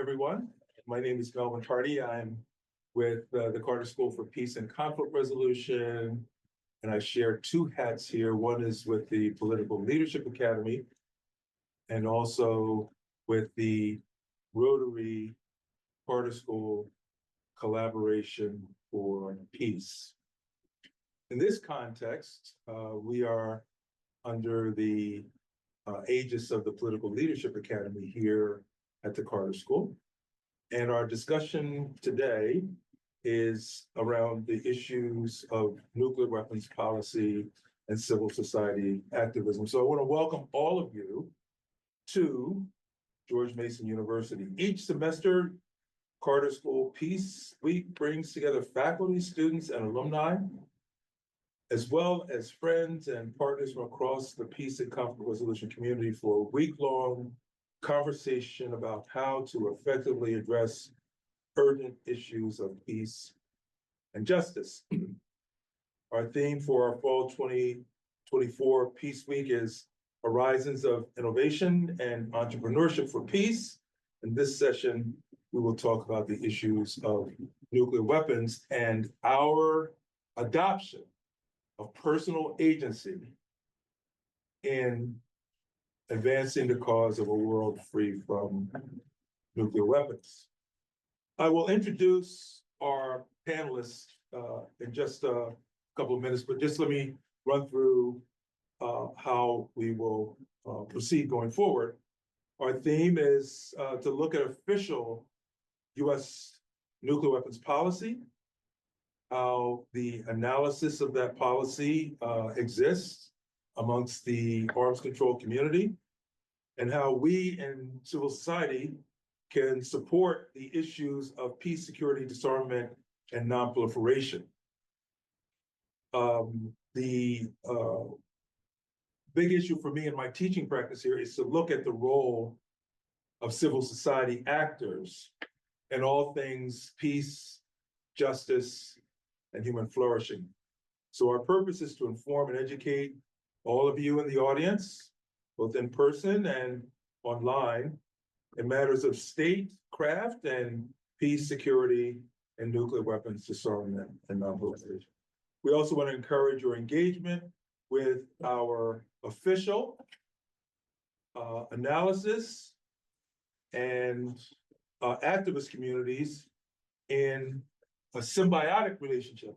everyone. My name is Melvin Hardy. I'm with the Carter School for Peace and Conflict Resolution, and I share two hats here. One is with the Political Leadership Academy, and also with the Rotary Carter School Collaboration for Peace. In this context, we are under the aegis of the Political Leadership Academy here at the Carter School. And our discussion today is around the issues of nuclear weapons policy and civil society activism. So I want to welcome all of you to George Mason University. Each semester, Carter School Peace Week brings together faculty, students, and alumni, as well as friends and partners from across the peace and conflict resolution community for a week-long conversation about how to effectively address urgent issues of peace and justice. Our theme for our fall 2024 Peace Week is Horizons of Innovation and Entrepreneurship for Peace. In this session, we will talk about the issues of nuclear weapons and our adoption of personal agency in advancing the cause of a world free from nuclear weapons. I will introduce our panelists in just a couple of minutes, but just let me run through how we will proceed going forward. Our theme is to look at official U.S. nuclear weapons policy, how the analysis of that policy exists amongst the arms control community, and how we in civil society can support the issues of peace, security, disarmament, and nonproliferation. The big issue for me in my teaching practice here is to look at the role of civil society actors in all things peace, justice, and human flourishing. So our purpose is to inform and educate all of you in the audience, both in person and online, in matters of statecraft and peace, security, and nuclear weapons disarmament and non-proliferation. We also want to encourage your engagement with our official analysis and activist communities in a symbiotic relationship.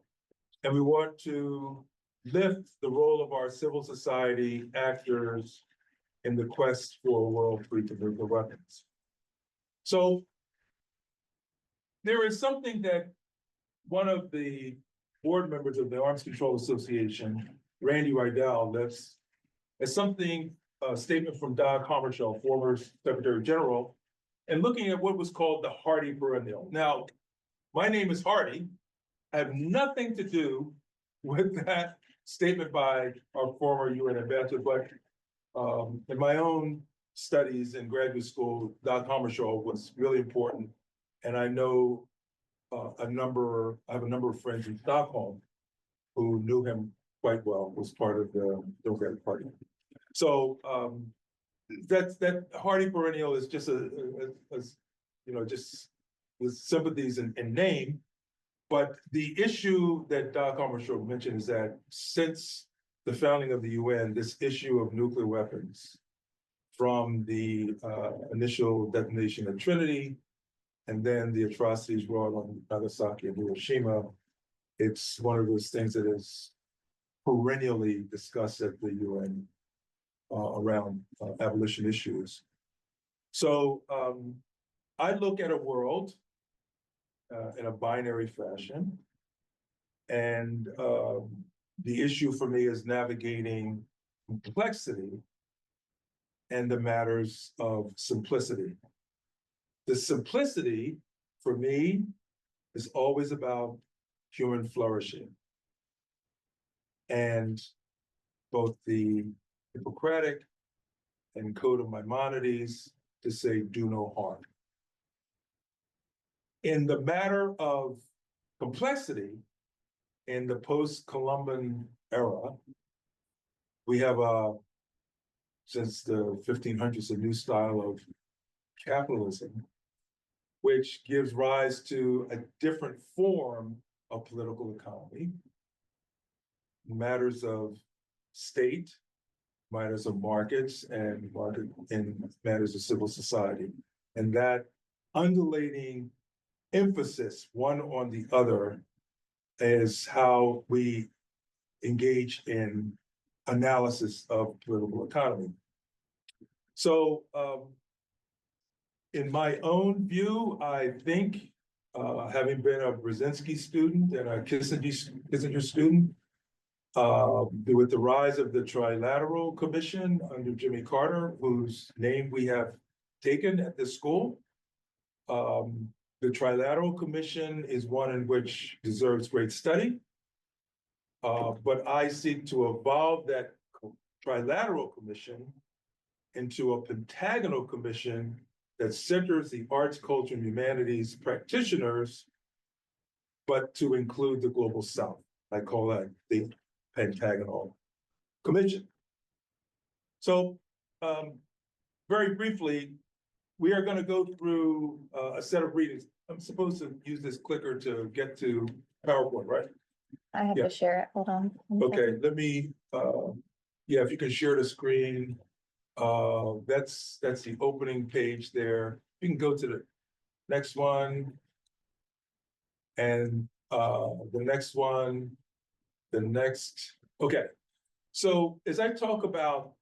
And we want to lift the role of our civil society actors in the quest for a world free from nuclear weapons. So there is something that one of the board members of the Arms Control Association, Randy Rydell, lifts as something, a statement from Dag Hammarskjöld, former Secretary General, and looking at what was called the Hardy perennial. Now, my name is Hardy. I have nothing to do with that statement by our former UN ambassador, but in my own studies in graduate school, Dag Hammarskjöld was really important. And I know I have a number of friends in Stockholm who knew him quite well, was part of the Democratic Party. So that Hardy perennial is just just with sympathies in name. But the issue that Dag Hammarskjöld mentioned is that since the founding of the UN, this issue of nuclear weapons, from the initial detonation at Trinity, and then the atrocities wrought on Nagasaki and Hiroshima, it's one of those things that is perennially discussed at the UN around abolition issues. So I look at a world in a binary fashion, and the issue for me is navigating complexity and the matters of simplicity. The simplicity for me is always about human flourishing, and both the Hippocratic and Code of Maimonides to say do no harm. In the matter of complexity, in the post-Columban era, we have since the 1500s, a new style of capitalism which gives rise to a different form of political economy, matters of state, matters of markets, and matters of civil society. And that undulating emphasis, one on the other, is how we engage in analysis of political economy. So in my own view, I think, having been a Brzezinski student and a Kissinger student, with the rise of the Trilateral Commission under Jimmy Carter, whose name we have taken at this school, the Trilateral Commission is one in which deserves great study. But I seek to evolve that Trilateral Commission into a pentagonal commission that centers the arts, culture, and humanities practitioners, but to include the Global South. I call that the Pentagonal Commission. So very briefly, we are going to go through a set of readings. I'm supposed to use this clicker to get to PowerPoint, right? I have to share it. Hold on. Okay, let me, yeah, if you can share the screen. That's the opening page there. You can go to the next one. And the next one, the next, okay. So as I talk about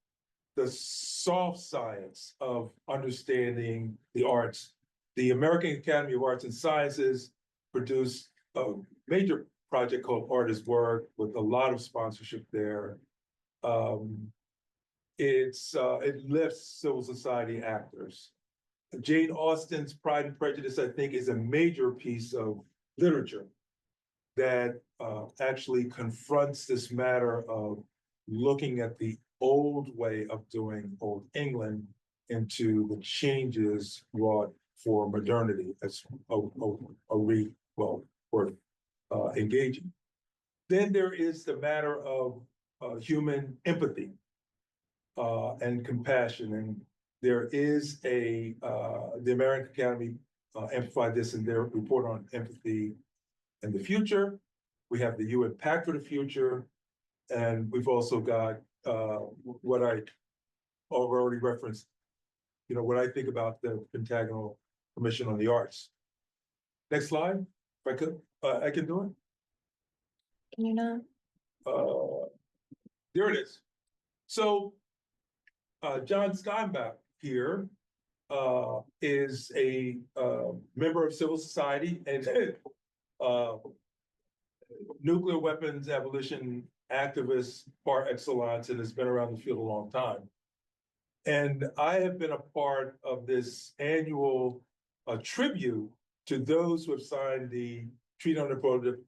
the soft science of understanding the arts, the American Academy of Arts and Sciences produced a major project called Art is Work with a lot of sponsorship there. It lifts civil society actors. Jane Austen's Pride and Prejudice, I think, is a major piece of literature that actually confronts this matter of looking at the old way of doing Old England into the changes wrought for modernity as worth engaging. Then there is the matter of human empathy and compassion. And there is the American Academy amplified this in their report on empathy in the future. We have the UN Pact for the Future. And we've also got what I already referenced, what I think about the Pentagonal Commission on the Arts. Next slide, if I could. I can do it. Can you not? There it is. So John Steinbach here is a member of civil society and nuclear weapons abolition activist par excellence, and has been around the field a long time. And I have been a part of this annual tribute to those who have signed the Treaty on the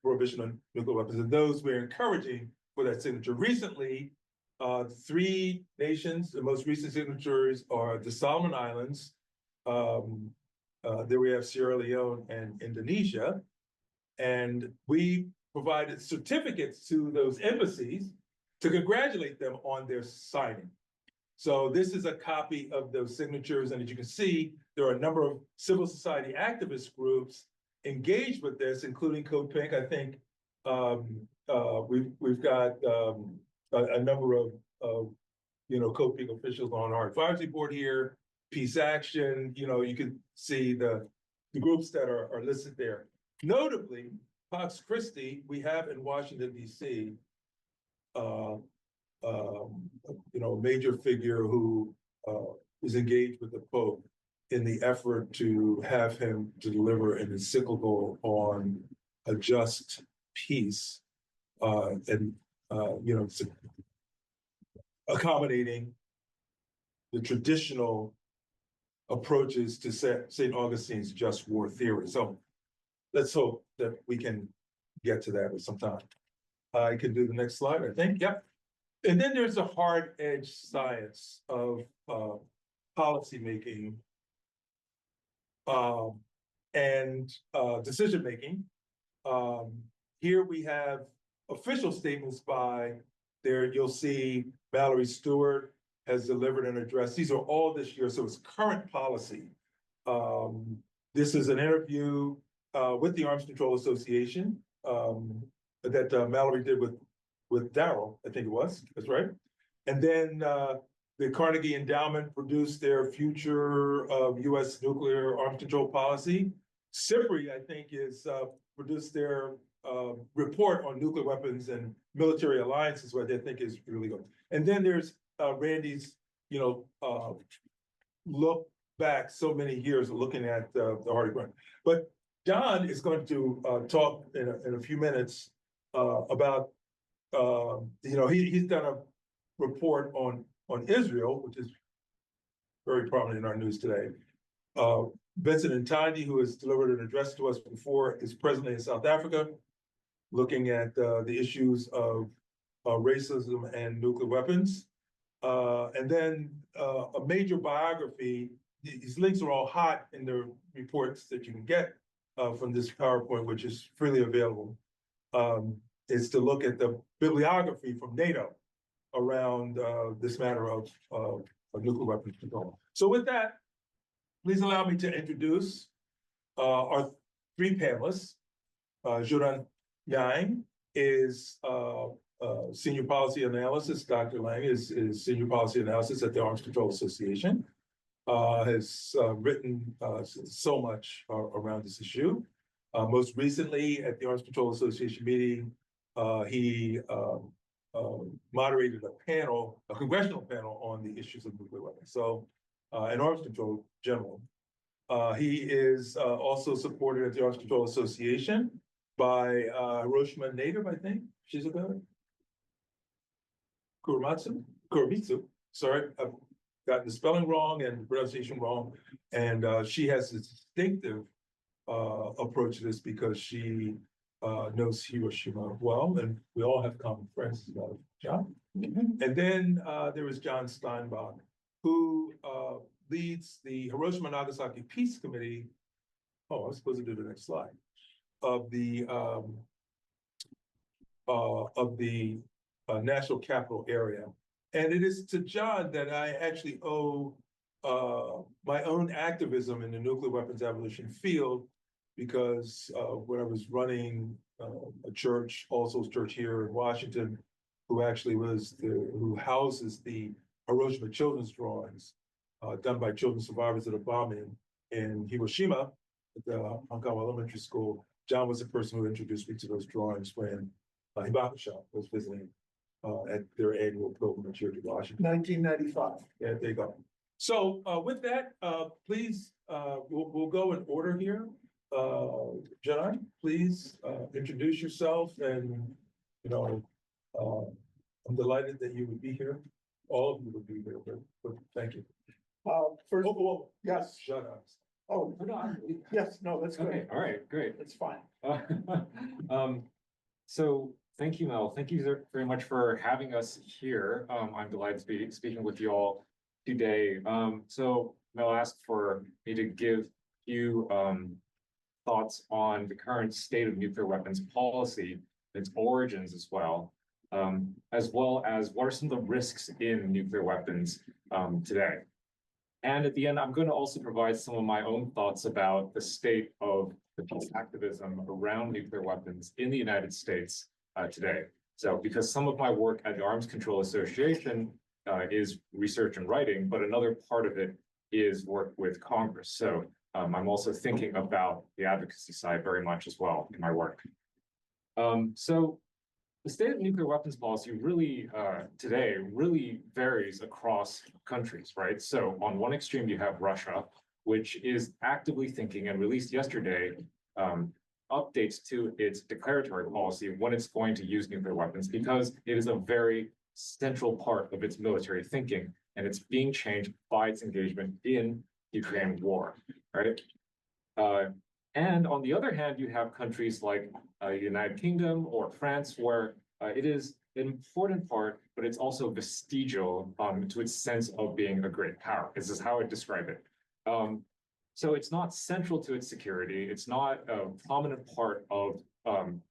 Prohibition on Nuclear Weapons, and those we're encouraging for that signature. Recently, 3 nations, the most recent signatories are the Solomon Islands, there we have Sierra Leone and Indonesia, and we provided certificates to those embassies to congratulate them on their signing. So this is a copy of those signatures, and as you can see, there are a number of civil society activist groups engaged with this, including Code Pink. I think we've got a number of Code Pink officials on our advisory board here. Peace Action, you can see the groups that are listed there. Notably, Pax Christi, we have in Washington, D.C., a major figure who is engaged with the Pope in the effort to have him to deliver an encyclical on a just peace, and accommodating the traditional approaches to St. Augustine's just war theory. So let's hope that we can get to that at some time. I can do the next slide, I think. Yep. And then there's a hard-edged science of policymaking and decision-making. Here we have official statements by there. You'll see Valerie Stewart has delivered an address. These are all this year, so it's current policy. This is an interview with the Arms Control Association that Mallory did with Daryl, I think it was, that's right. And then the Carnegie Endowment produced their future of US nuclear arms control policy. CIPRI, I think, is produced their report on nuclear weapons and military alliances, what they think is really good. And then there's Randy's, look back so many years of looking at the Hardy Grant. But John is going to talk in a few minutes about, he's done a report on Israel, which is very prominent in our news today. Vincent Ntandi, who has delivered an address to us before, is presently in South Africa, looking at the issues of racism and nuclear weapons. And then a major biography. These links are all hot in the reports that you can get from this PowerPoint, which is freely available. Is to look at the bibliography from NATO around this matter of nuclear weapons control. So with that, please allow me to introduce our three panelists. Xiaodon Liang is Senior Policy Analysis. Dr. Liang is Senior Policy Analysis at the Arms Control Association. Has written so much around this issue. Most recently at the Arms Control Association meeting, he moderated a congressional panel on the issues of nuclear weapons. So, and arms control general. He is also supported at the Arms Control Association by Hiroshima native, I think, Shizuka. Kuramitsu, sorry, I've gotten the spelling wrong and the pronunciation wrong. And she has a distinctive approach to this because she knows Hiroshima well, and we all have common friends as well. John? And then there is John Steinbach, who leads the Hiroshima Nagasaki Peace Committee. Oh, I was supposed to do the next slide. Of the National Capital Area. And it is to John that I actually owe my own activism in the nuclear weapons abolition field, because when I was running a church, All Souls Church here in Washington, who houses the Hiroshima children's drawings done by children survivors of the bombing in Hiroshima at the Hankawa Elementary School. John was the person who introduced me to those drawings when Hibakusha was visiting at their annual pilgrimage here to Washington. 1995. Yeah, there you go. So with that, please, we'll go in order here. John, please introduce yourself, and I'm delighted that you would be here. All of you would be here, but thank you. First, yes, shut up. oh, no, yes, no, that's good. Okay, all right, great. That's fine. So thank you, Mel. Thank you very much for having us here. I'm delighted to be speaking with you all today. So Mel asked for me to give you thoughts on the current state of nuclear weapons policy, its origins as well as what are some of the risks in nuclear weapons today. And at the end, I'm going to also provide some of my own thoughts about the state of the peace activism around nuclear weapons in the United States today. So, because some of my work at the Arms Control Association is research and writing, but another part of it is work with Congress. So I'm also thinking about the advocacy side very much as well in my work. So the state of nuclear weapons policy really today really varies across countries, right? So on one extreme, you have Russia, which is actively thinking and released yesterday updates to its declaratory policy when it's going to use nuclear weapons, because it is a very central part of its military thinking, and it's being changed by its engagement in Ukraine war, right? And on the other hand, you have countries like United Kingdom or France, where it is an important part, but it's also vestigial to its sense of being a great power. This is how I describe it. So it's not central to its security. It's not a prominent part of,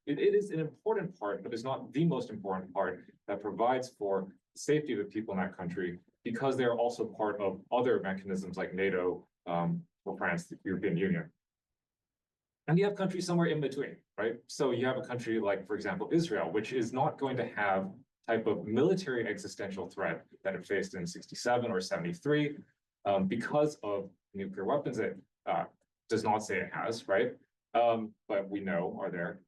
it is an important part, but it's not the most important part that provides for the safety of the people in that country, because they're also part of other mechanisms like NATO, for France, the European Union. And you have countries somewhere in between, right? So you have a country like, for example, Israel, which is not going to have type of military existential threat that it faced in 67 or 73 because of nuclear weapons. It does not say it has, right? But we know are there.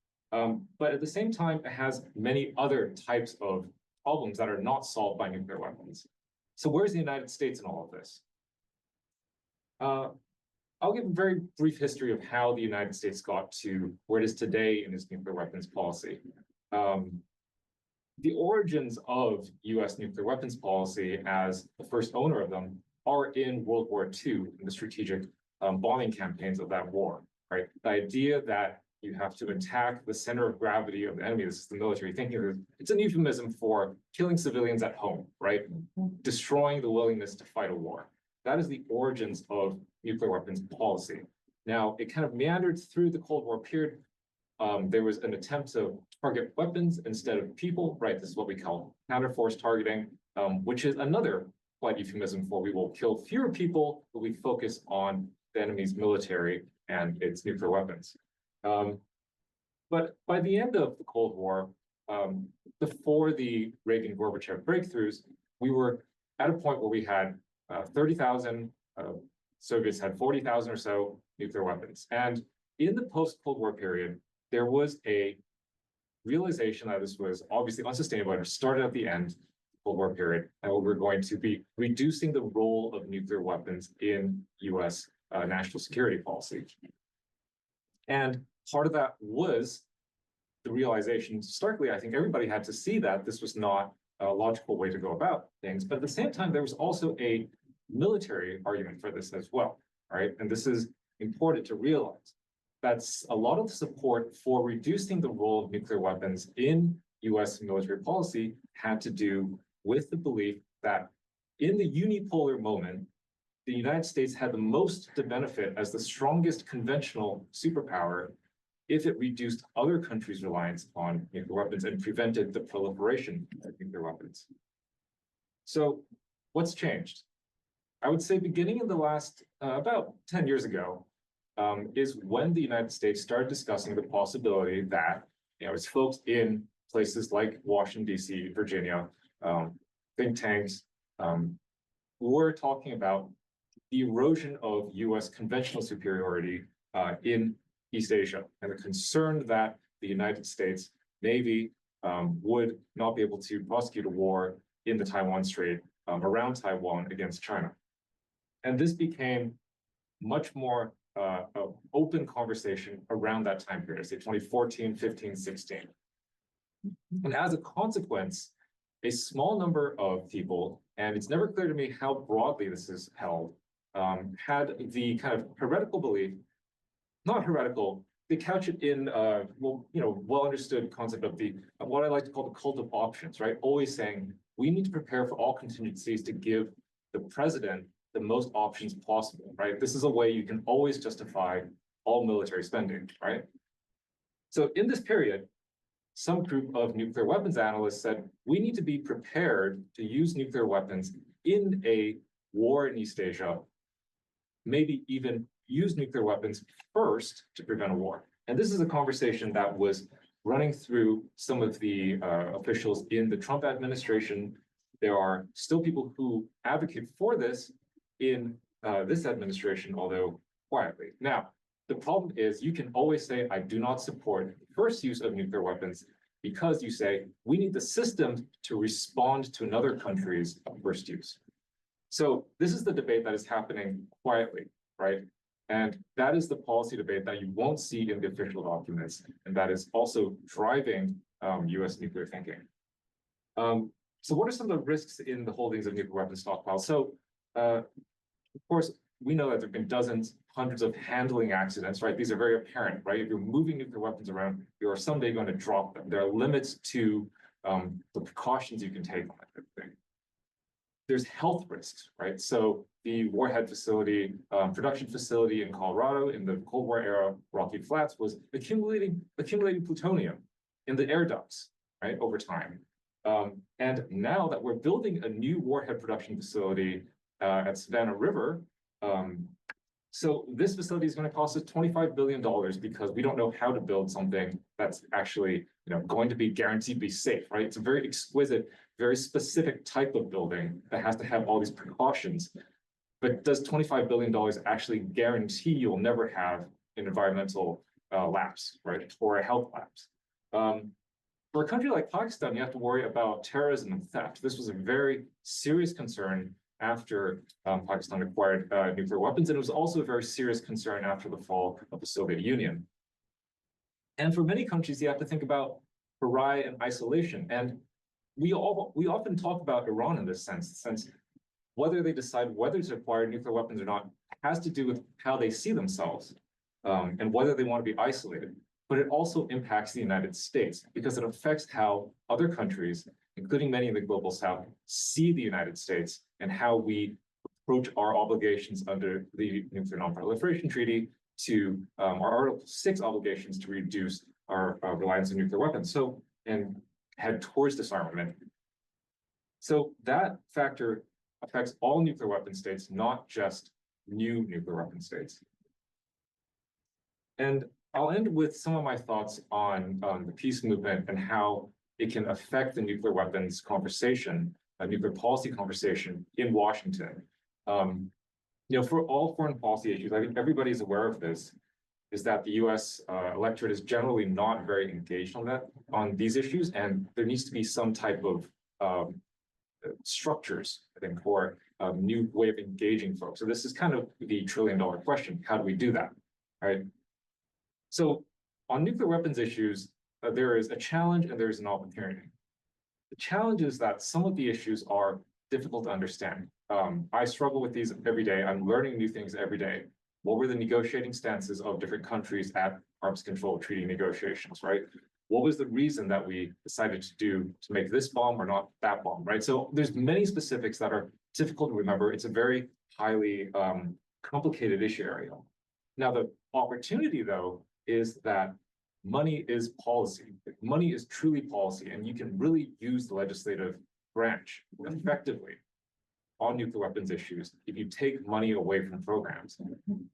But at the same time, it has many other types of problems that are not solved by nuclear weapons. So where's the United States in all of this? I'll give a very brief history of how the United States got to where it is today in its nuclear weapons policy. The origins of US nuclear weapons policy as the first owner of them are in World War II, in the strategic bombing campaigns of that war, right? The idea that you have to attack the center of gravity of the enemy, this is the military thinking, it's an euphemism for killing civilians at home, right? Destroying the willingness to fight a war. That is the origins of nuclear weapons policy. Now, it kind of meandered through the Cold War period. There was an attempt to target weapons instead of people, right? This is what we call counterforce targeting, which is another polite euphemism for we will kill fewer people, but we focus on the enemy's military and its nuclear weapons. But by the end of the Cold War, before the Reagan-Gorbachev breakthroughs, we were at a point where we had 30,000, Soviets had 40,000 or so nuclear weapons. And in the post-Cold War period, there was a realization that this was obviously unsustainable. It started at the end of the Cold War period, and we're going to be reducing the role of nuclear weapons in US national security policy. And part of that was the realization, starkly, I think everybody had to see that this was not a logical way to go about things. But at the same time, there was also a military argument for this as well, right? And this is important to realize. That's a lot of the support for reducing the role of nuclear weapons in US military policy had to do with the belief that in the unipolar moment, the United States had the most to benefit as the strongest conventional superpower if it reduced other countries' reliance on nuclear weapons and prevented the proliferation of nuclear weapons. So what's changed? I would say beginning in the last, about 10 years ago, is when the United States started discussing the possibility that, its folks in places like Washington, D.C., Virginia, think tanks, were talking about the erosion of US conventional superiority in East Asia, and the concern that the United States Navy would not be able to prosecute a war in the Taiwan Strait around Taiwan against China. And this became much more open conversation around that time period, say 2014, 15, 16. And as a consequence, a small number of people, and it's never clear to me how broadly this is held, had the kind of heretical belief, not heretical, they couch it in well understood concept of the what I like to call the cult of options, right? Always saying we need to prepare for all contingencies to give the president the most options possible, right? This is a way you can always justify all military spending, right? So in this period, some group of nuclear weapons analysts said, we need to be prepared to use nuclear weapons in a war in East Asia, maybe even use nuclear weapons first to prevent a war. And this is a conversation that was running through some of the officials in the Trump administration. There are still people who advocate for this in this administration, although quietly. Now, the problem is you can always say, I do not support first use of nuclear weapons because you say, we need the system to respond to another country's first use. So this is the debate that is happening quietly, right? And that is the policy debate that you won't see in the official documents, and that is also driving US nuclear thinking. So what are some of the risks in the holdings of nuclear weapons stockpiles? So of course, we know that there have been dozens, hundreds of handling accidents, right? These are very apparent, right? If you're moving nuclear weapons around, you are someday going to drop them. There are limits to the precautions you can take on that type of thing. There's health risks, right? So the warhead facility, production facility in Colorado in the Cold War era, Rocky Flats, was accumulating plutonium in the air ducts, right, over time. And now that we're building a new warhead production facility at Savannah River, So this facility is going to cost us $25 billion because we don't know how to build something that's actually, going to be guaranteed to be safe, right? It's a very exquisite, very specific type of building that has to have all these precautions. But does $25 billion actually guarantee you'll never have an environmental lapse, right? Or a health lapse? For a country like Pakistan, you have to worry about terrorism and theft. This was a very serious concern after Pakistan acquired nuclear weapons, and it was also a very serious concern after the fall of the Soviet Union. And for many countries, you have to think about pariah and isolation. And we often talk about Iran in this sense, since whether they decide whether to acquire nuclear weapons or not has to do with how they see themselves and whether they want to be isolated. But it also impacts the United States because it affects how other countries, including many in the global south, see the United States and how we approach our obligations under the Nuclear Non-Proliferation Treaty to our Article 6 obligations to reduce our reliance on nuclear weapons. So, and head towards disarmament. So that factor affects all nuclear weapon states, not just new nuclear weapon states. And I'll end with some of my thoughts on the peace movement and how it can affect the nuclear weapons conversation, nuclear policy conversation in Washington. For all foreign policy issues, I think everybody's aware of this, is that the US electorate is generally not very engaged on these issues, and there needs to be some type of structures, I think, for a new way of engaging folks. So this is kind of the trillion-dollar question. How do we do that, right? So on nuclear weapons issues, there is a challenge and there's an opportunity. The challenge is that some of the issues are difficult to understand. I struggle with these every day. I'm learning new things every day. What were the negotiating stances of different countries at arms control treaty negotiations, right? What was the reason that we decided to make this bomb or not that bomb, right? So there's many specifics that are difficult to remember. It's a very highly complicated issue area. Now, the opportunity, though, is that money is policy. Money is truly policy, and you can really use the legislative branch effectively on nuclear weapons issues if you take money away from programs.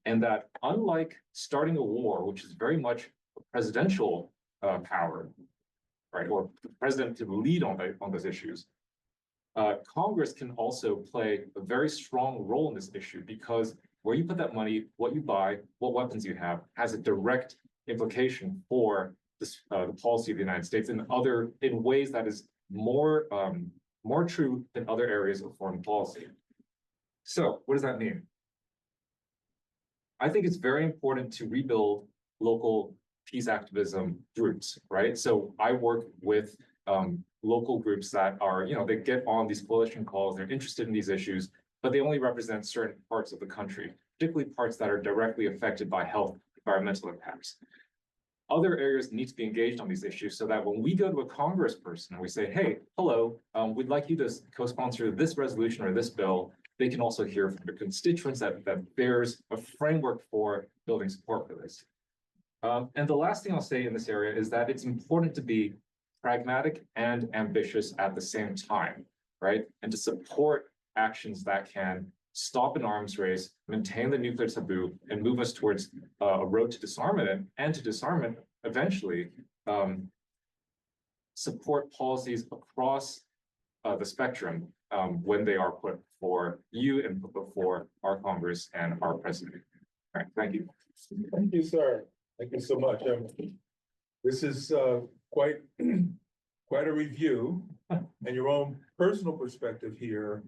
And that unlike starting a war, which is very much a presidential power, right, or the president to lead on those issues, Congress can also play a very strong role in this issue because where you put that money, what you buy, what weapons you have, has a direct implication for this, the policy of the United States in ways that is more true than other areas of foreign policy. So what does that mean? I think it's very important to rebuild local peace activism groups, right? So I work with local groups that are, they get on these coalition calls, they're interested in these issues, but they only represent certain parts of the country, particularly parts that are directly affected by health, environmental impacts. Other areas need to be engaged on these issues so that when we go to a congressperson and we say, hey, hello, we'd like you to co-sponsor this resolution or this bill, they can also hear from their constituents that there's a framework for building support for this. And the last thing I'll say in this area is that it's important to be pragmatic and ambitious at the same time, right? And to support actions that can stop an arms race, maintain the nuclear taboo, and move us towards a road to disarmament, and to disarmament eventually support policies across the spectrum when they are put before you and put before our Congress and our president. All right, thank you. Thank you, sir. Thank you so much. This is quite a review, and your own personal perspective here,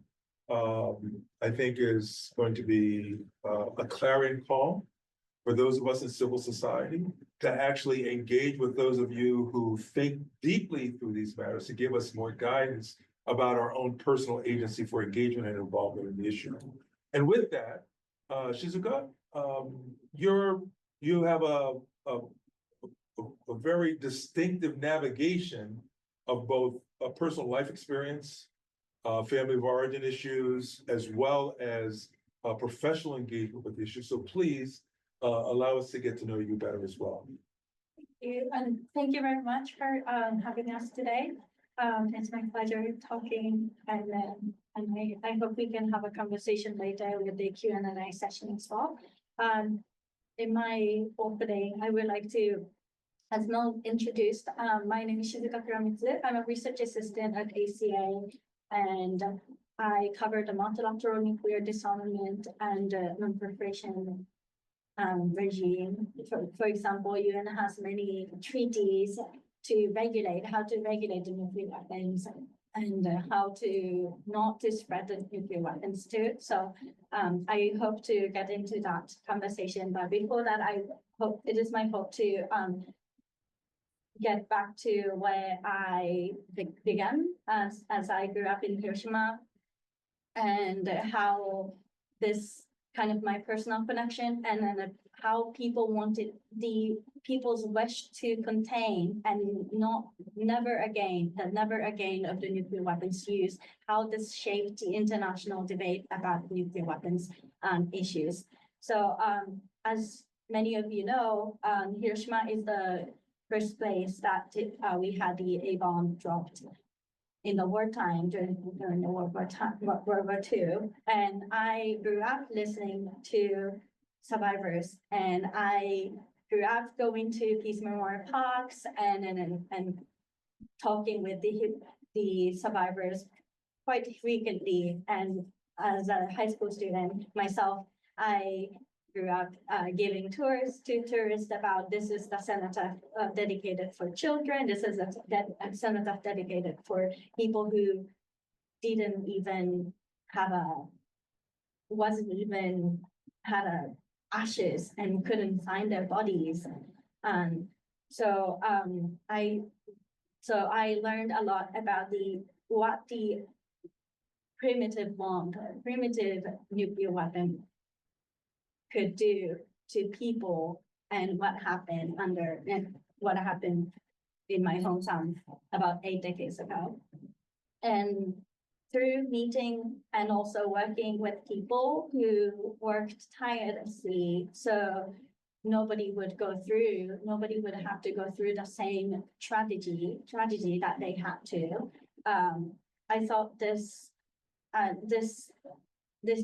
I think is going to be a clarion call for those of us in civil society to actually engage with those of you who think deeply through these matters, to give us more guidance about our own personal agency for engagement and involvement in the issue. And with that, Shizuka, you have a very distinctive navigation of both a personal life experience, family of origin issues, as well as professional engagement with issues. So please allow us to get to know you better as well. Thank you, and thank you very much for having us today. It's my pleasure talking, and I hope we can have a conversation later with the Q&A session as well. In my opening, I would like to, as Mel introduced, my name is Shizuka Kuramitsu. I'm a research assistant at ACA, and I cover the multilateral nuclear disarmament and non-proliferation regime. For example, UN has many treaties to regulate how to regulate the nuclear weapons and how to not to spread the nuclear weapons too. So I hope to get into that conversation. But before that, it is my hope to get back to where I began as I grew up in Hiroshima, and how this kind of my personal connection, and then how people wanted the people's wish to contain and never again of the nuclear weapons use, how this shaped the international debate about nuclear weapons issues. So as many of you know, Hiroshima is the first place that we had the A-bomb dropped in the wartime during the World War II. And I grew up listening to survivors, and I grew up going to Peace Memorial Parks and talking with the survivors quite frequently. And as a high school student myself, I grew up giving tours to tourists about this is the cenotaph dedicated for children. This is a cenotaph dedicated for people who didn't even have wasn't even had ashes and couldn't find their bodies. So I learned a lot about what the primitive nuclear weapon could do to people, and what happened in my hometown about 8 decades ago. And through meeting and also working with people who worked tirelessly, so nobody would have to go through the same tragedy that they had to. I thought this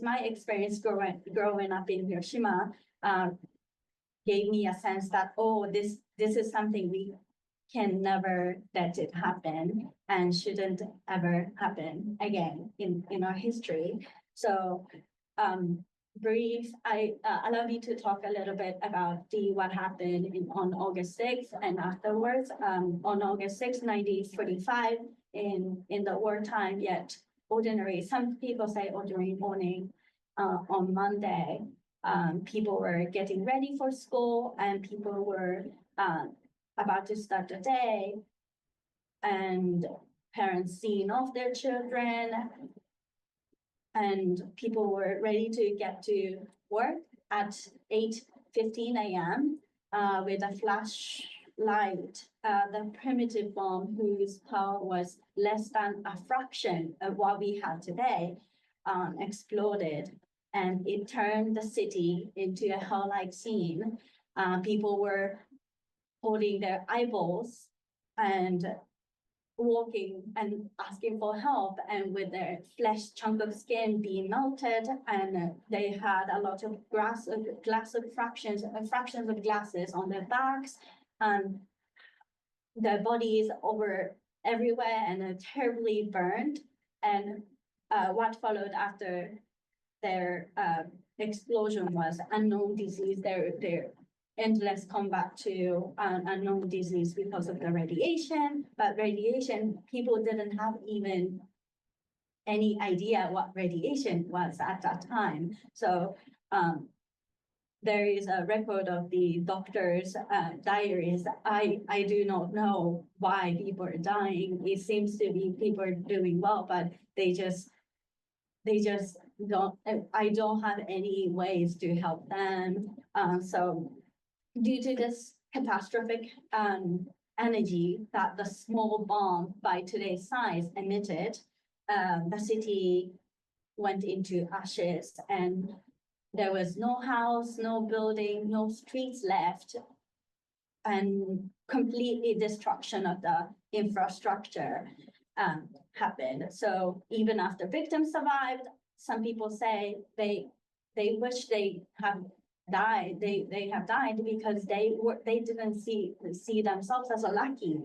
my experience growing up in Hiroshima gave me a sense that, oh, this is something we can never let it happen and shouldn't ever happen again in our history. So allow me to talk a little bit about what happened on August 6th and afterwards. On August 6th, 1945, in the wartime, yet ordinary, some people say ordinary morning, on Monday, people were getting ready for school, and people were about to start the day, and parents seeing off their children, and people were ready to get to work at 8:15 a.m. With a flashlight, the primitive bomb, whose power was less than a fraction of what we have today, exploded, and it turned the city into a hell-like scene. People were holding their eyeballs and walking and asking for help, and with their chunk of skin being melted, and they had a lot of fractions of glasses on their backs, and their bodies over everywhere, and terribly burned. And what followed after their explosion was unknown disease. Their endless combat to unknown disease because of the radiation. But radiation, people didn't have even any idea what radiation was at that time. So there is a record of the doctor's diaries. I do not know why people are dying. It seems to be people are doing well, but they just don't, I don't have any ways to help them. So due to this catastrophic energy that the small bomb by today's size emitted, the city went into ashes, and there was no house, no building, no streets left, and completely destruction of the infrastructure happened. So even after victims survived, some people say they wish they have died, they have died because they didn't see themselves as lucky.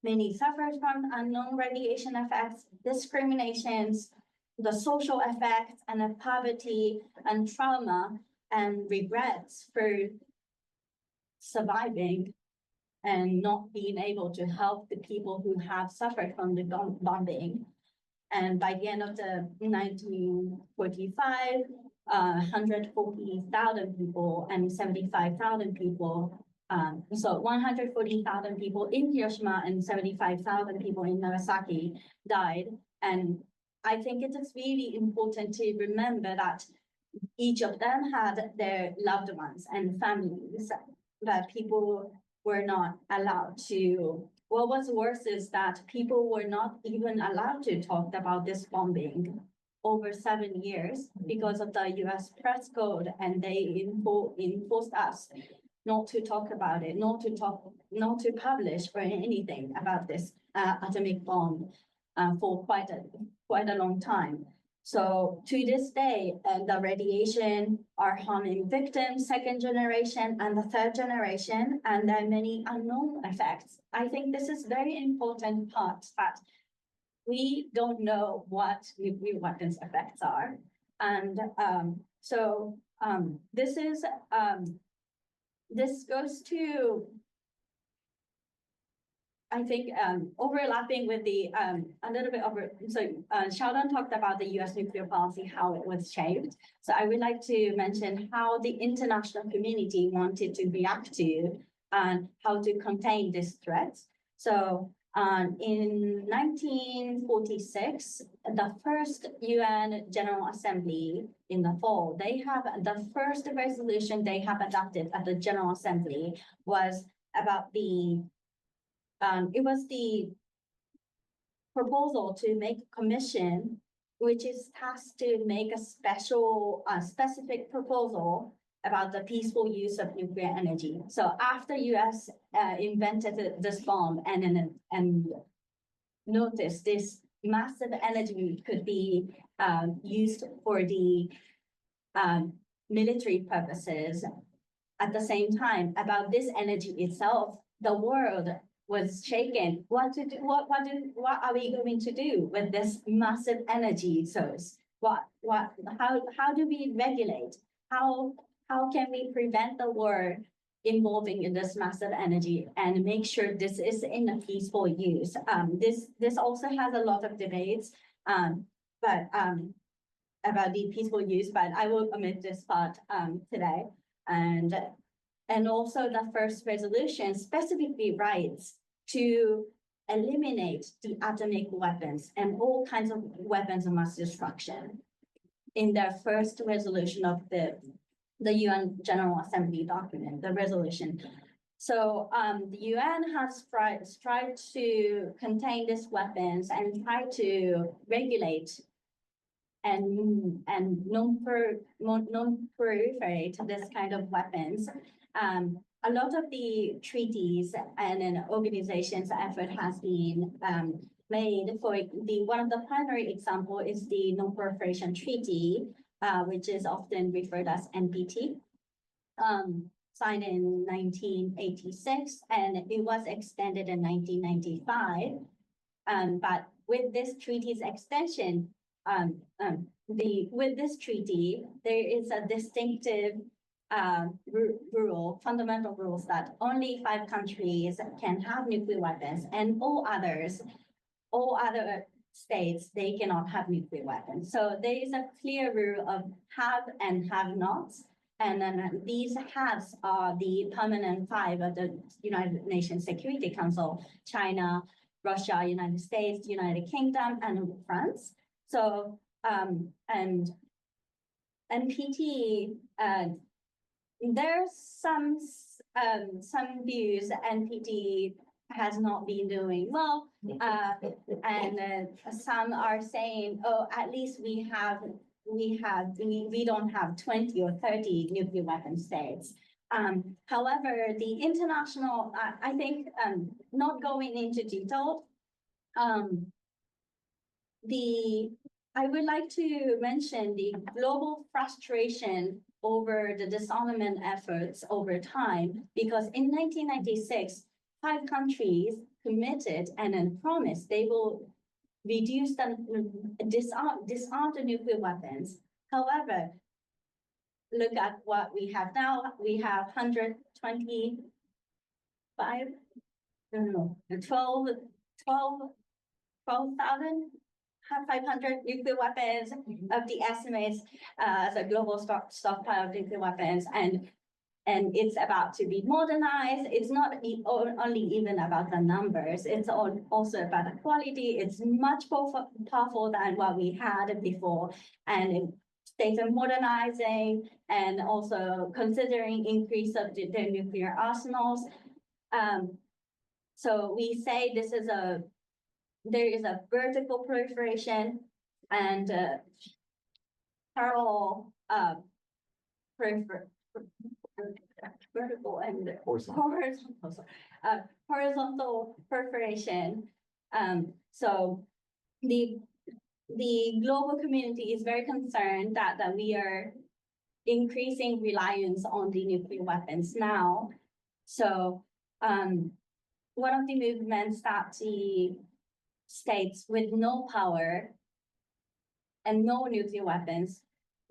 Many suffered from unknown radiation effects, discriminations, the social effects, and the poverty and trauma and regrets for surviving and not being able to help the people who have suffered from the bombing. And by the end of the 1945, 140,000 people and 75,000 people, so 140,000 people in Hiroshima and 75,000 people in Nagasaki died. And I think it is really important to remember that each of them had their loved ones and families, that people were not allowed to. What was worse is that people were not even allowed to talk about this bombing over 7 years because of the US press code, and they enforced us not to talk about it, not to publish or anything about this atomic bomb for quite a long time. So to this day, the radiation are harming victims, second generation and the third generation, and there are many unknown effects. I think this is very important part that we don't know what nuclear weapons effects are. And this goes to, I think, overlapping with the a little bit over. So Xiaodon talked about the U.S. nuclear policy, how it was shaped. So I would like to mention how the international community wanted to react to and how to contain this threat. So in 1946, the first UN General Assembly in the fall, they have the first resolution they have adopted at the General Assembly was about the it was the proposal to make a commission, which is tasked to make a specific proposal about the peaceful use of nuclear energy. So after US invented this bomb and noticed this massive energy could be used for the military purposes, at the same time, about this energy itself, the world was shaken. What are we going to do with this massive energy source? How do we regulate? How can we prevent the war involving in this massive energy and make sure this is in a peaceful use? This also has a lot of debates, but about the peaceful use, but I will omit this part today. And also the first resolution specifically writes to eliminate the atomic weapons and all kinds of weapons of mass destruction in their first resolution of the UN General Assembly document, the resolution. So the UN has tried to contain these weapons and try to regulate and non-proliferate this kind of weapons. A lot of the treaties and an organization's effort has been made for one of the primary example is the Non-Proliferation Treaty, which is often referred as NPT, signed in 1986, and it was extended in 1995. But with this treaty's extension, with this treaty, there is a distinctive fundamental rules that only 5 countries can have nuclear weapons, and all other states, they cannot have nuclear weapons. So there is a clear rule of have and have nots. And then these haves are the permanent 5 of the United Nations Security Council: China, Russia, United States, United Kingdom, and France. So and NPT, there's some views NPT has not been doing well, and some are saying, oh, at least we don't have 20 or 30 nuclear weapon states. However, the international, I think, not going into detail, I would like to mention the global frustration over the disarmament efforts over time, because in 1996, 5 countries committed and then promised they will reduce the disarm the nuclear weapons. However, look at what we have now. We have 125, I don't know, 12,500 nuclear weapons of the estimates as a global stockpile of nuclear weapons, and it's about to be modernized. It's not only even about the numbers, it's also about the quality. It's much more powerful than what we had before, and states are modernizing and also considering increase of their nuclear arsenals. So we say there is a vertical proliferation and parallel vertical and horizontal proliferation. So the global community is very concerned that we are increasing reliance on the nuclear weapons now. So one of the movements that the states with no power and no nuclear weapons,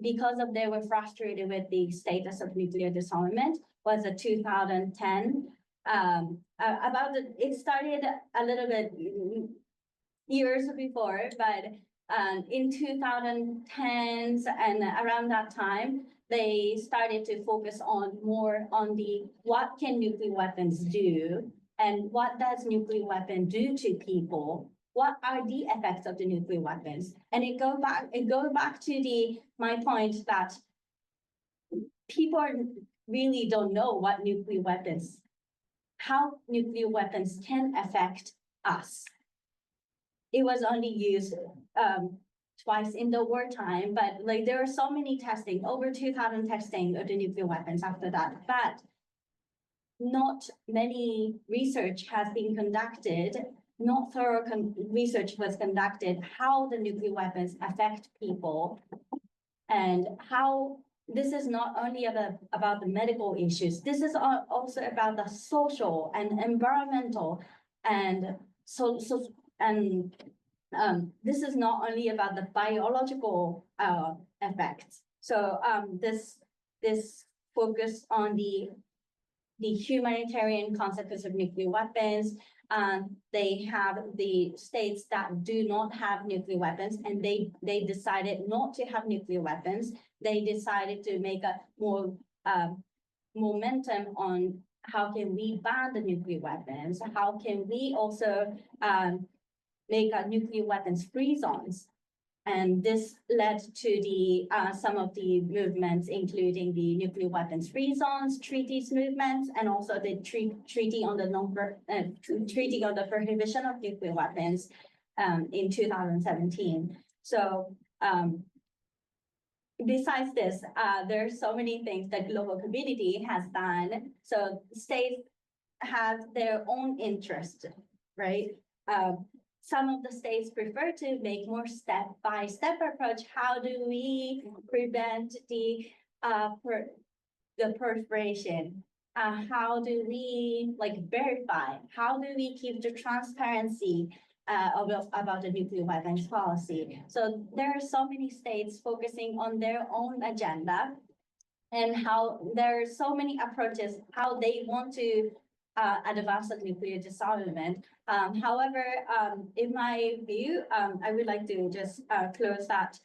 because of they were frustrated with the status of nuclear disarmament, was a 2010. It started a little bit years before, but in 2010s and around that time, they started to focus more on what can nuclear weapons do, and what does nuclear weapon do to people? What are the effects of the nuclear weapons? And it goes back to my point that people really don't know what nuclear weapons, how nuclear weapons can affect us. It was only used twice in the wartime, but like there are so many testing, over 2,000 testing of the nuclear weapons after that. But not many research has been conducted, not thorough research was conducted, how the nuclear weapons affect people, and how this is not only about the medical issues, this is also about the social and environmental, and this is not only about the biological effects. So this focus on the humanitarian consequences of nuclear weapons. They have the states that do not have nuclear weapons, and they decided not to have nuclear weapons. They decided to make a more momentum on how can we ban the nuclear weapons? How can we also make a nuclear weapons free zones? And this led to some of the movements, including the nuclear weapons free zones treaties movements, and also the treaty on the prohibition of nuclear weapons in 2017. So besides this, there are so many things that global community has done. So states have their own interest, right? Some of the states prefer to make more step-by-step approach. How do we prevent the proliferation? How do we verify? How do we keep the transparency about the nuclear weapons policy? So there are so many states focusing on their own agenda, and how there are so many approaches how they want to advance the nuclear disarmament. However, in my view, I would like to just close that.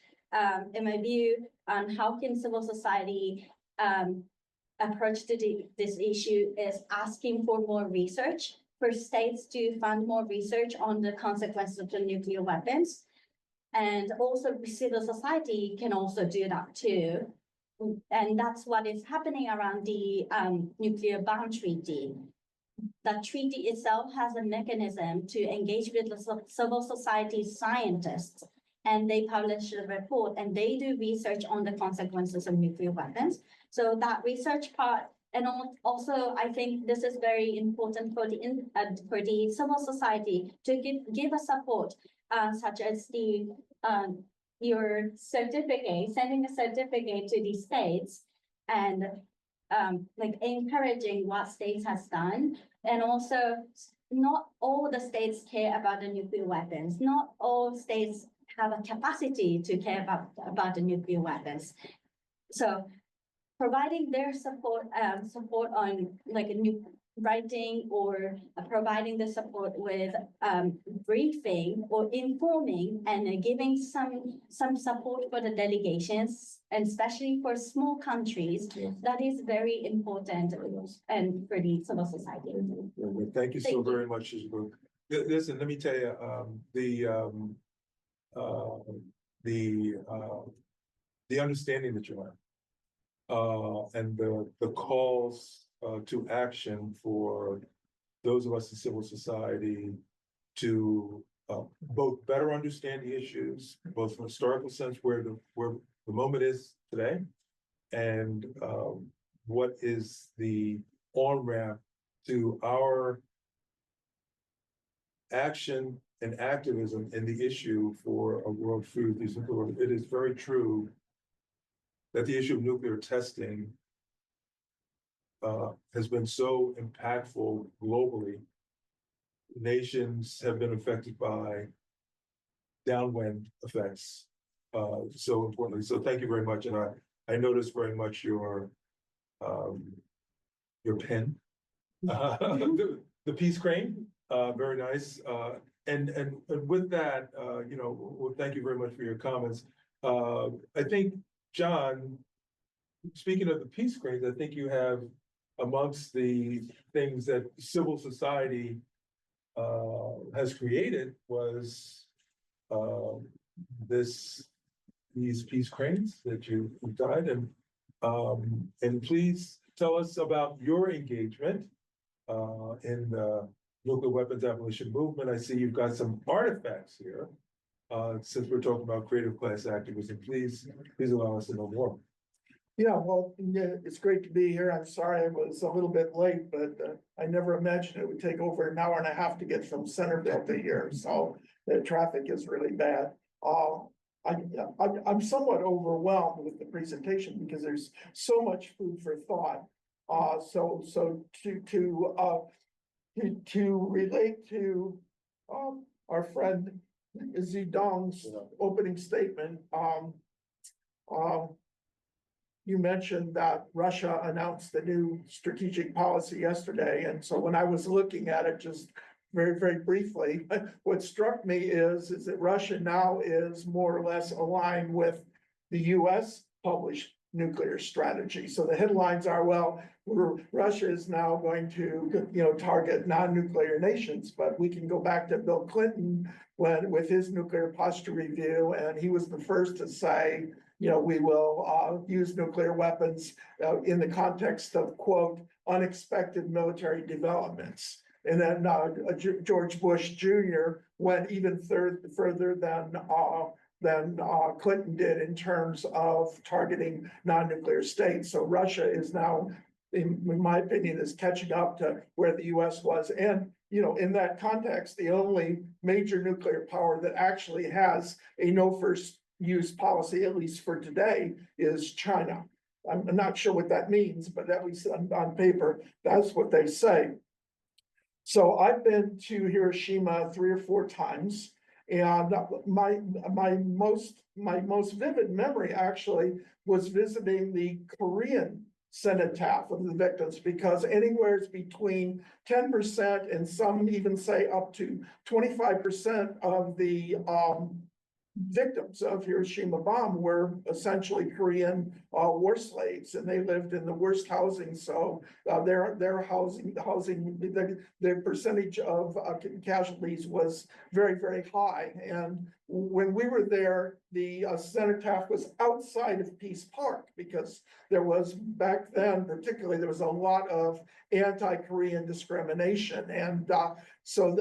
In my view, on how can civil society approach to this issue is asking for more research, for states to fund more research on the consequences of the nuclear weapons. And also civil society can also do that too. And that's what is happening around the nuclear ban treaty. The treaty itself has a mechanism to engage with the civil society scientists, and they publish a report and they do research on the consequences of nuclear weapons. So that research part, and also I think this is very important for the civil society to give a support, such as your certificate, sending a certificate to the states and like encouraging what states has done. And also, not all the states care about the nuclear weapons. Not all states have a capacity to care about the nuclear weapons. So providing their support, support on like a new writing or providing the support with briefing or informing and giving some support for the delegations, and especially for small countries, that is very important and for the civil society. Thank you so Thank you. very much, Shizuka. Listen, let me tell you, the understanding that you have, and the calls to action for those of us in civil society to both better understand the issues, both from a historical sense where the moment is today, and what is the on-ramp to our action and activism in the issue for a world food. It is very true that the issue of nuclear testing has been so impactful globally. Nations have been affected by downwind effects so importantly. So thank you very much. And I noticed very much your pen, the peace crane, very nice. And with that, well, thank you very much for your comments. I think, John, speaking of the peace cranes, I think you have amongst the things that civil society has created was these peace cranes that you died, and please tell us about your engagement in the nuclear weapons abolition movement. I see you've got some artifacts here. Since we're talking about creative class activism, please allow us to know more. Yeah, well, yeah, it's great to be here. I'm sorry I was a little bit late, but I never imagined it would take over an hour and a half to get from Centerville to here. So the traffic is really bad. I'm somewhat overwhelmed with the presentation because there's so much food for thought. So to relate to our friend Xiaodon's opening statement, you mentioned that Russia announced the new strategic policy yesterday. And so when I was looking at it, just very, very briefly, what struck me is that Russia now is more or less aligned with the US published nuclear strategy. So the headlines are, well, Russia is now going to, target non-nuclear nations, but we can go back to Bill Clinton with his nuclear posture review, and he was the first to say, we will use nuclear weapons in the context of, quote, unexpected military developments. And then George Bush Jr. went even further than Clinton did in terms of targeting non-nuclear states. So Russia is now, in my opinion, is catching up to where the US was. And, in that context, the only major nuclear power that actually has a no first use policy, at least for today, is China. I'm not sure what that means, but at least on paper, that's what they say. So I've been to Hiroshima 3 or 4 times, and my most vivid memory actually was visiting the Korean cenotaph of the victims, because anywhere between 10% and some even say up to 25% of the victims of Hiroshima bomb were essentially Korean war slaves, and they lived in the worst housing. So their housing, the percentage of casualties was very, very high. And when we were there, the cenotaph was outside of Peace Park, because there was, back then particularly, there was a lot of anti-Korean discrimination. And so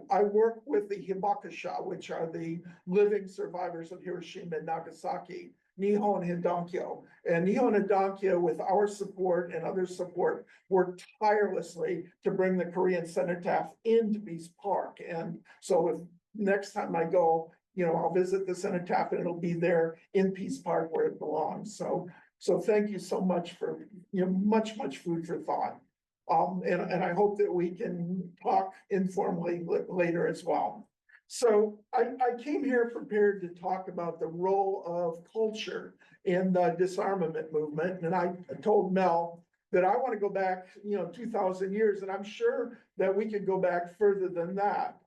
I work with the Hibakusha, which are the living survivors of Hiroshima and Nagasaki, Nihon Hidankyo. And Nihon Hidankyo, with our support and other support, worked tirelessly to bring the Korean cenotaph into Peace Park. And so if next time I go, I'll visit the cenotaph and it'll be there in Peace Park where it belongs. So So thank you so much for, much food for thought. And I hope that we can talk informally later as well. So I came here prepared to talk about the role of culture in the disarmament movement. And I told Mel that I want to go back, 2,000 years, and I'm sure that we could go back further than that.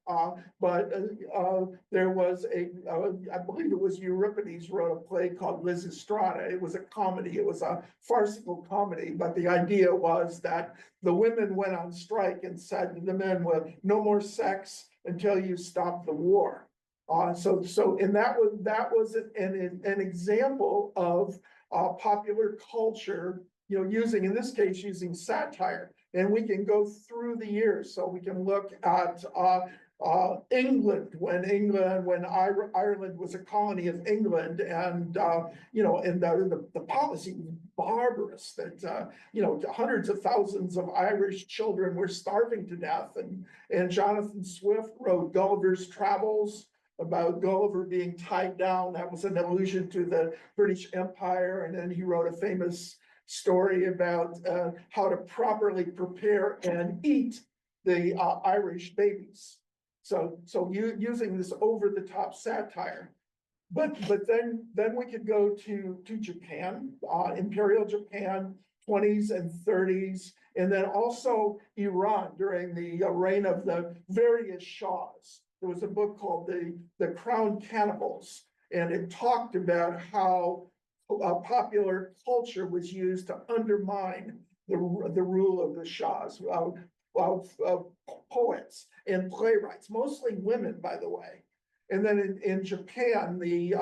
But there was I believe it was Euripides wrote a play called Lysistrata. It was a comedy. It was a farcical comedy. But the idea was that the women went on strike and said to the men, well, no more sex until you stop the war. And that was an example of popular culture, using, in this case, using satire. And we can go through the years. So we can look at England, when Ireland was a colony of England, and the policy was barbarous, that hundreds of thousands of Irish children were starving to death. And Jonathan Swift wrote Gulliver's Travels about Gulliver being tied down. That was an allusion to the British Empire. And then he wrote a famous story about how to properly prepare and eat the Irish babies. So using this over the top satire. But then we could go to Japan, Imperial Japan, 20s and 30s, and then also Iran during the reign of the various Shahs. There was a book called The Crown Cannibals, and it talked about how popular culture was used to undermine the rule of the Shahs. Poets and playwrights, mostly women, by the way. And then in Japan,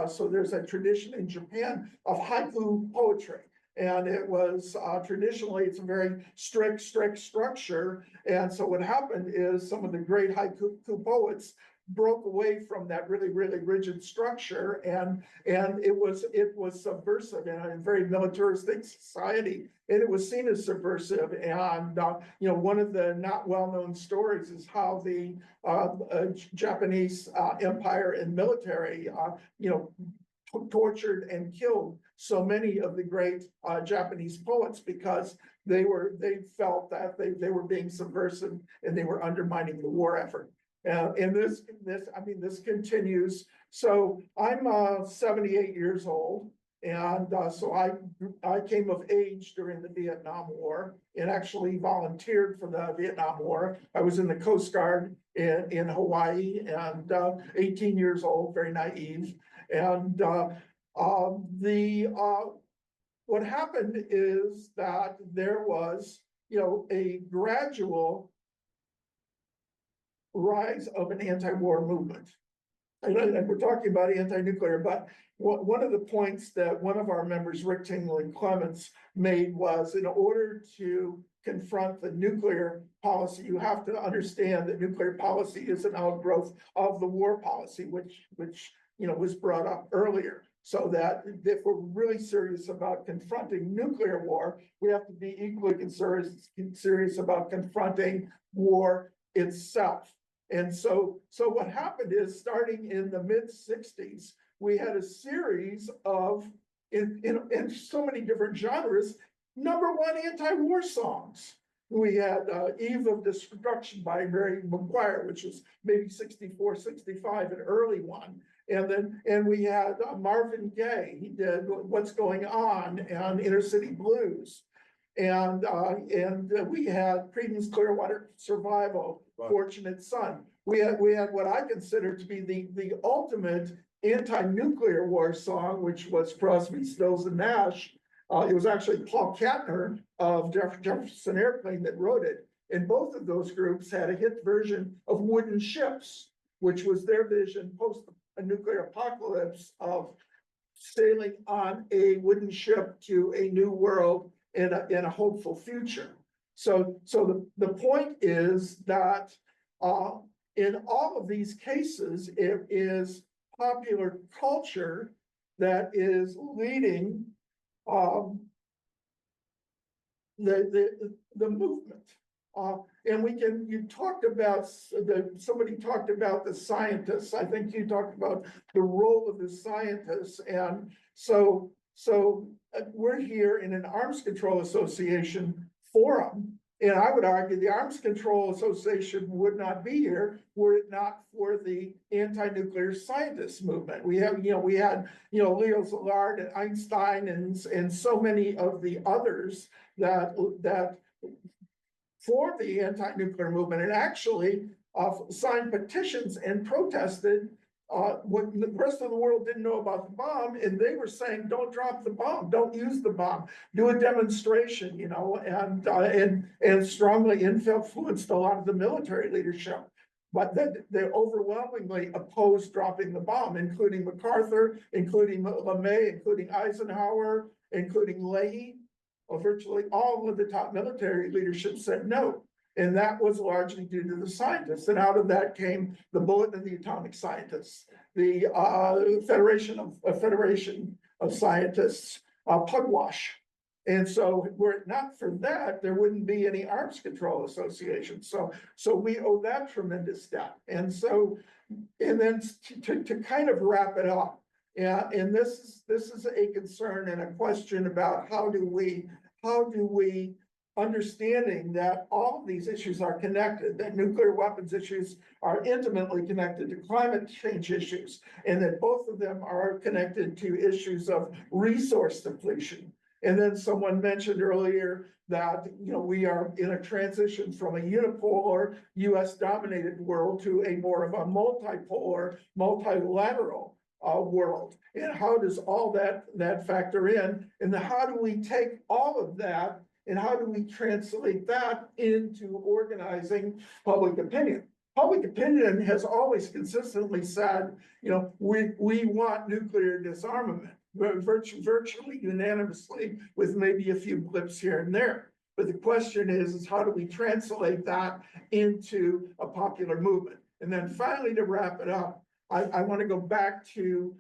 so there's a tradition in Japan of haiku poetry. And it was traditionally, it's a very strict structure. And so what happened is some of the great haiku poets broke away from that really rigid structure, and it was subversive in a very militaristic society, and it was seen as subversive. And one of the not well-known stories is how the Japanese empire and military tortured and killed so many of the great Japanese poets because they felt that they were being subversive and they were undermining the war effort. And this continues. So I'm 78 years old. And so I came of age during the Vietnam War and actually volunteered for the Vietnam War. I was in the Coast Guard in Hawaii, and 18 years old, very naive. And what happened is that there was, a gradual rise of an anti-war movement. And we're talking about anti-nuclear, but one of the points that one of our members, Rick Tingley Clements, made was, in order to confront the nuclear policy, you have to understand that nuclear policy is an outgrowth of the war policy, which was brought up earlier. So that if we're really serious about confronting nuclear war, we have to be equally serious about confronting war itself. And so what happened is, starting in the mid-60s, we had a series of, in so many different genres, #1 anti-war songs. We had Eve of Destruction by Mary McGuire, which was maybe 64, 65, an early one. And we had Marvin Gaye. He did What's Going On and Inner City Blues. And we had Creedence Clearwater Survival, Fortunate Son. We had what I consider to be the ultimate anti-nuclear war song, which was Crosby, Stills and Nash. It was actually Paul Kantner of Jefferson Airplane that wrote it. And both of those groups had a hit version of Wooden Ships, which was their vision post a nuclear apocalypse of sailing on a wooden ship to a new world in a hopeful future. So the point is that in all of these cases, it is popular culture that is leading the movement. And somebody talked about the scientists. I think you talked about the role of the scientists. And so we're here in an Arms Control Association forum. And I would argue the Arms Control Association would not be here were it not for the anti-nuclear scientists movement. We had Leo Szilard and Einstein and so many of the others that formed the anti-nuclear movement and actually signed petitions and protested what the rest of the world didn't know about the bomb, and they were saying, don't drop the bomb, don't use the bomb, do a demonstration, and strongly influenced a lot of the military leadership. But they overwhelmingly opposed dropping the bomb, including MacArthur, including LeMay, including Eisenhower, including Leahy. Virtually all of the top military leadership said no. And that was largely due to the scientists. And out of that came the Bulletin of the Atomic Scientists, the Federation of Scientists, Pugwash. And so were it not for that, there wouldn't be any Arms Control Association. So we owe that tremendous debt. And so, and then to kind of wrap it up, yeah, and this is a concern and a question about how do we understanding that all of these issues are connected, that nuclear weapons issues are intimately connected to climate change issues, and that both of them are connected to issues of resource depletion. And then someone mentioned earlier that, we are in a transition from a unipolar US dominated world to a more of a multipolar, multilateral world. And how does all that factor in? And how do we take all of that and how do we translate that into organizing public opinion? Public opinion has always consistently said, we want nuclear disarmament, virtually unanimously, with maybe a few blips here and there. But the question is how do we translate that into a popular movement? And then finally, to wrap it up, I want to go back to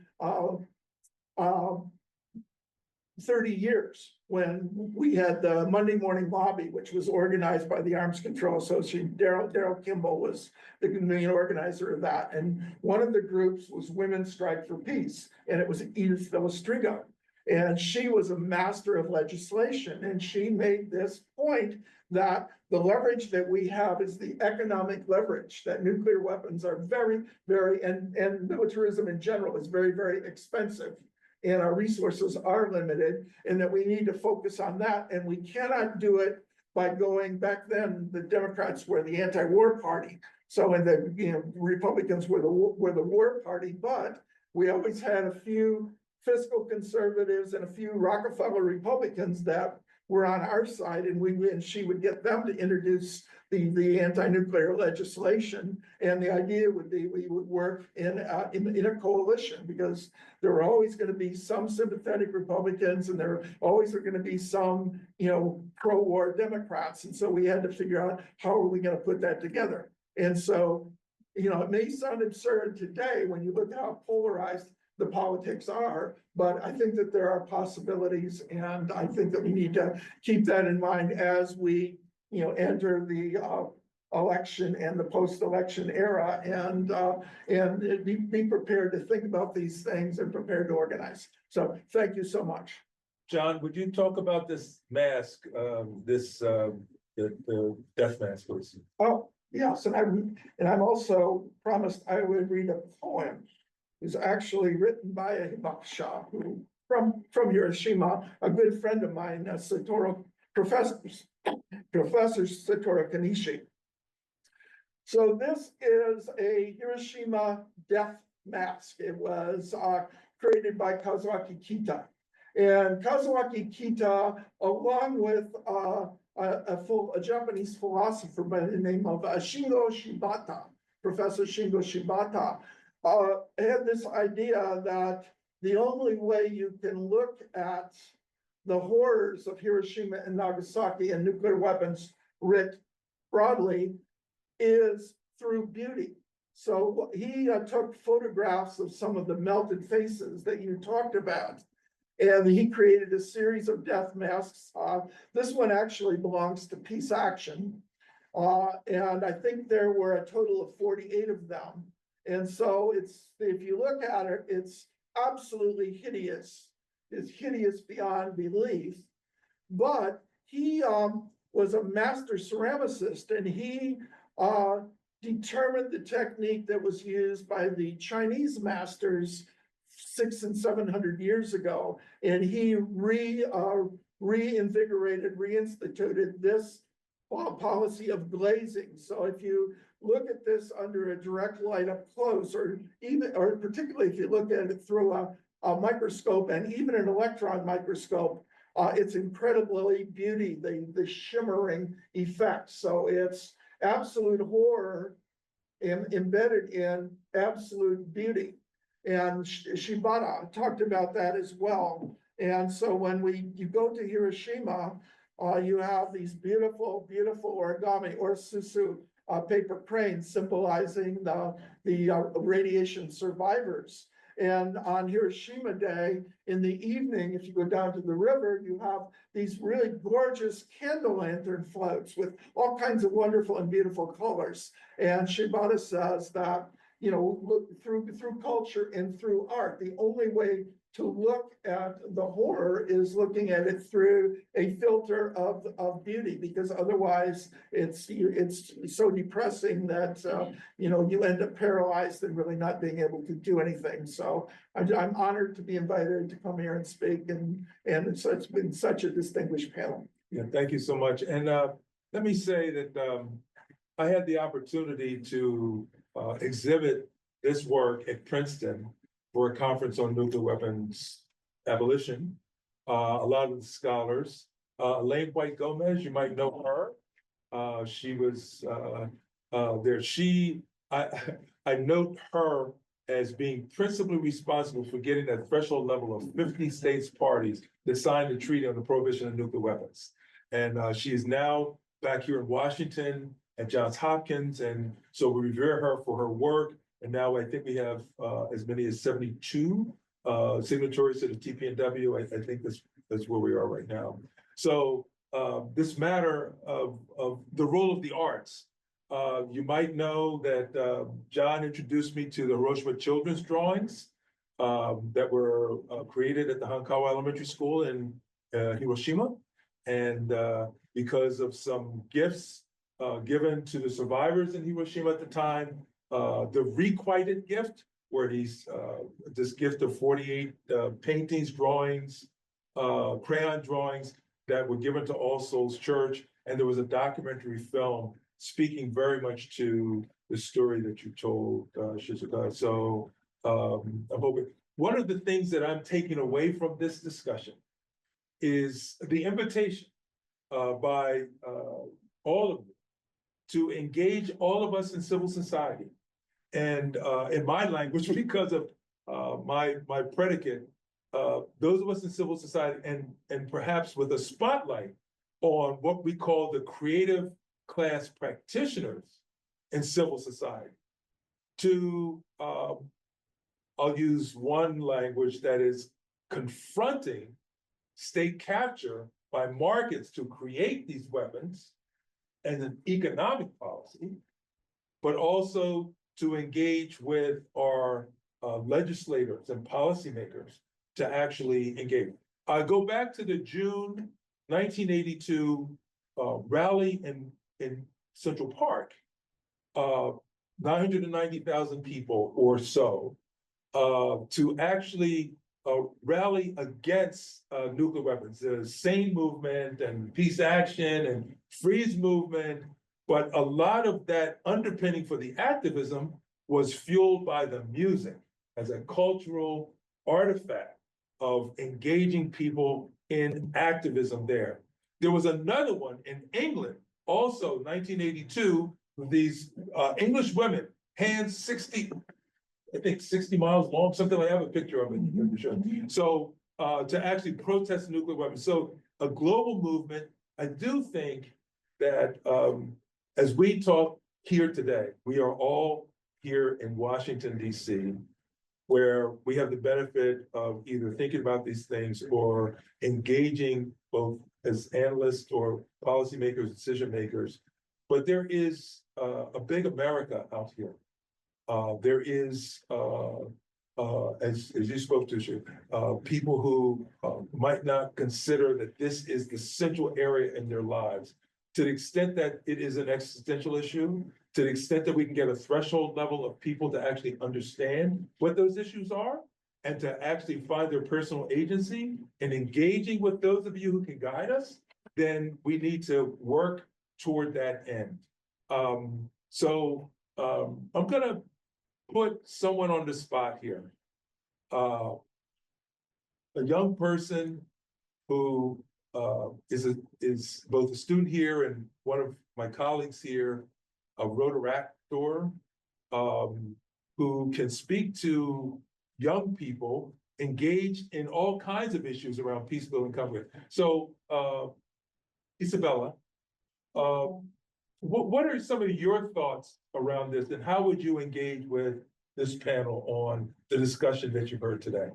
30 years when we had the Monday Morning Lobby, which was organized by the Arms Control Association. Daryl Kimball was the main organizer of that. And one of the groups was Women Strike for Peace, and it was Edith Villestrigo. And she was a master of legislation, and she made this point that the leverage that we have is the economic leverage, that nuclear weapons are very, very, and militarism in general is very, very expensive. And our resources are limited, and that we need to focus on that. And we cannot do it by going back then, the Democrats were the anti-war party. So, and the Republicans were the war party, but we always had a few fiscal conservatives and a few Rockefeller Republicans that were on our side, and she would get them to introduce the anti-nuclear legislation. And the idea would be we would work in a coalition, because there were always going to be some sympathetic Republicans and there always are going to be some, pro-war Democrats. And so we had to figure out how are we going to put that together. And so, it may sound absurd today when you look at how polarized the politics are, but I think that there are possibilities, and I think that we need to keep that in mind as we, enter the election and the post-election era, and be prepared to think about these things and prepared to organize. So thank you so much. John, would you talk about this mask, the death mask, please? Oh, yes, and I'm also promised I would read a poem. It's actually written by a Hibakusha who from Hiroshima, a good friend of mine, Professor Satoru Kanishi. So this is a Hiroshima death mask. It was created by Kazuaki Kita. And Kazuaki Kita, along with a Japanese philosopher by the name of Shingo Shibata, Professor Shingo Shibata, had this idea that the only way you can look at the horrors of Hiroshima and Nagasaki and nuclear weapons writ broadly is through beauty. So he took photographs of some of the melted faces that you talked about, and he created a series of death masks. This one actually belongs to Peace Action, and I think there were a total of 48 of them. And so if you look at it, it's absolutely hideous. is hideous beyond belief. But he was a master ceramicist, and he determined the technique that was used by the Chinese masters 600 and 700 years ago, and he reinstituted this policy of glazing. So if you look at this under a direct light up close, or particularly if you look at it through a microscope and even an electron microscope, it's incredibly beauty, the shimmering effect. So it's absolute horror embedded in absolute beauty. And Shibata talked about that as well. And so when you go to Hiroshima, you have these beautiful, beautiful origami or susu paper cranes symbolizing the radiation survivors. And on Hiroshima Day, in the evening, if you go down to the river, you have these really gorgeous candle lantern floats with all kinds of wonderful and beautiful colors. And Shibata says that, you know, look through culture and through art, the only way to look at the horror is looking at it through a filter of beauty, because otherwise it's so depressing that you know, you end up paralyzed and really not being able to do anything. So I'm honored to be invited to come here and speak, and it's been such a distinguished panel. Yeah, thank you so much. And let me say that I had the opportunity to exhibit this work at Princeton for a conference on nuclear weapons abolition. A lot of the scholars, Elaine White Gomez, you might know her. She was there. I note her as being principally responsible for getting that threshold level of 50 states parties that signed the treaty on the prohibition of nuclear weapons. And she is now back here in Washington at Johns Hopkins. And so we revere her for her work. And now I think we have as many as 72 signatories to the TPNW. I think that's where we are right now. So this matter of the role of the arts, you might know that John introduced me to the Hiroshima children's drawings that were created at the Hankawa Elementary School in Hiroshima. And because of some gifts given to the survivors in Hiroshima at the time, the requited gift, where he's this gift of 48 paintings, drawings, crayon drawings that were given to All Souls Church. And there was a documentary film speaking very much to the story that you told, Shizuka. So I'm hoping one of the things that I'm taking away from this discussion is the invitation by all of you to engage all of us in civil society. And in my language, because of my predicate, those of us in civil society, and perhaps with a spotlight on what we call the creative class practitioners in civil society, to, I'll use one language that is confronting state capture by markets to create these weapons and an economic policy, but also to engage with our legislators and policymakers to actually engage. I go back to the June 1982 rally in Central Park, 990,000 people or so, to actually rally against nuclear weapons. The SANE movement and Peace Action and Freeze movement, but a lot of that underpinning for the activism was fueled by the music as a cultural artifact of engaging people in activism there. There was another one in England, also 1982, with these English women, hands 60 miles long, something like that. I have a picture of it. So to actually protest nuclear weapons. So a global movement. I do think that as we talk here today, we are all here in Washington, D.C., where we have the benefit of either thinking about these things or engaging both as analysts or policymakers, decision makers. But there is a big America out here. There is as you spoke to, people who might not consider that this is the central area in their lives. To the extent that it is an existential issue, to the extent that we can get a threshold level of people to actually understand what those issues are, and to actually find their personal agency and engaging with those of you who can guide us, then we need to work toward that end. I'm gonna put someone on the spot here. A young person who is both a student here and one of my colleagues here, a Rotaractor, who can speak to young people engaged in all kinds of issues around peace building conflict. So, Isabella, what are some of your thoughts around this, and how would you engage with this panel on the discussion that you've heard today?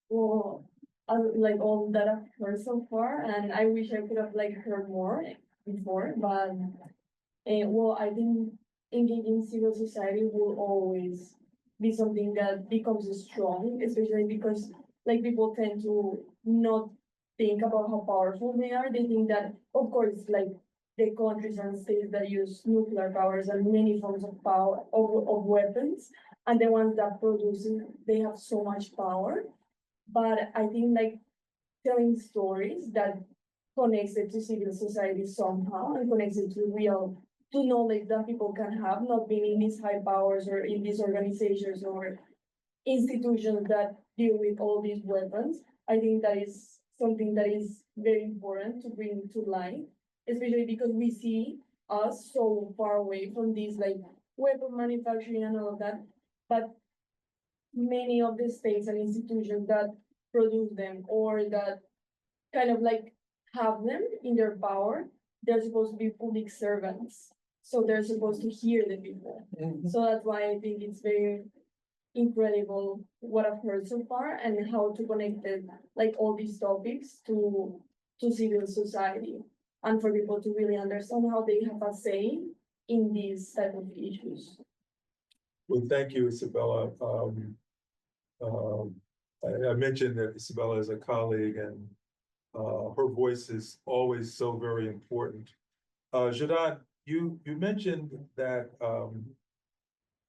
Well, I like all that I've heard so far, and I wish I could have like heard more before, but well, I think engaging civil society will always be something that becomes strong, especially because like people tend to not think about how powerful they are. They think that, of course, like the countries and states that use nuclear powers and many forms of power of weapons, and the ones that produce it, they have so much power. But I think like telling stories that connects it to civil society somehow and connects it to knowledge that people can have, not being in these high powers or in these organizations or institutions that deal with all these weapons. I think that is something that is very important to bring to light, especially because we see us so far away from these like weapon manufacturing and all of that. But many of the states and institutions that produce them or that kind of like have them in their power, they're supposed to be public servants. So they're supposed to hear the people. So that's why I think it's very incredible what I've heard so far and how to connect it, like all these topics to civil society and for people to really understand how they have a say in these type of issues. Well, thank you, Isabella. I mentioned that Isabella is a colleague, and her voice is always so very important. Xiaodon, you mentioned that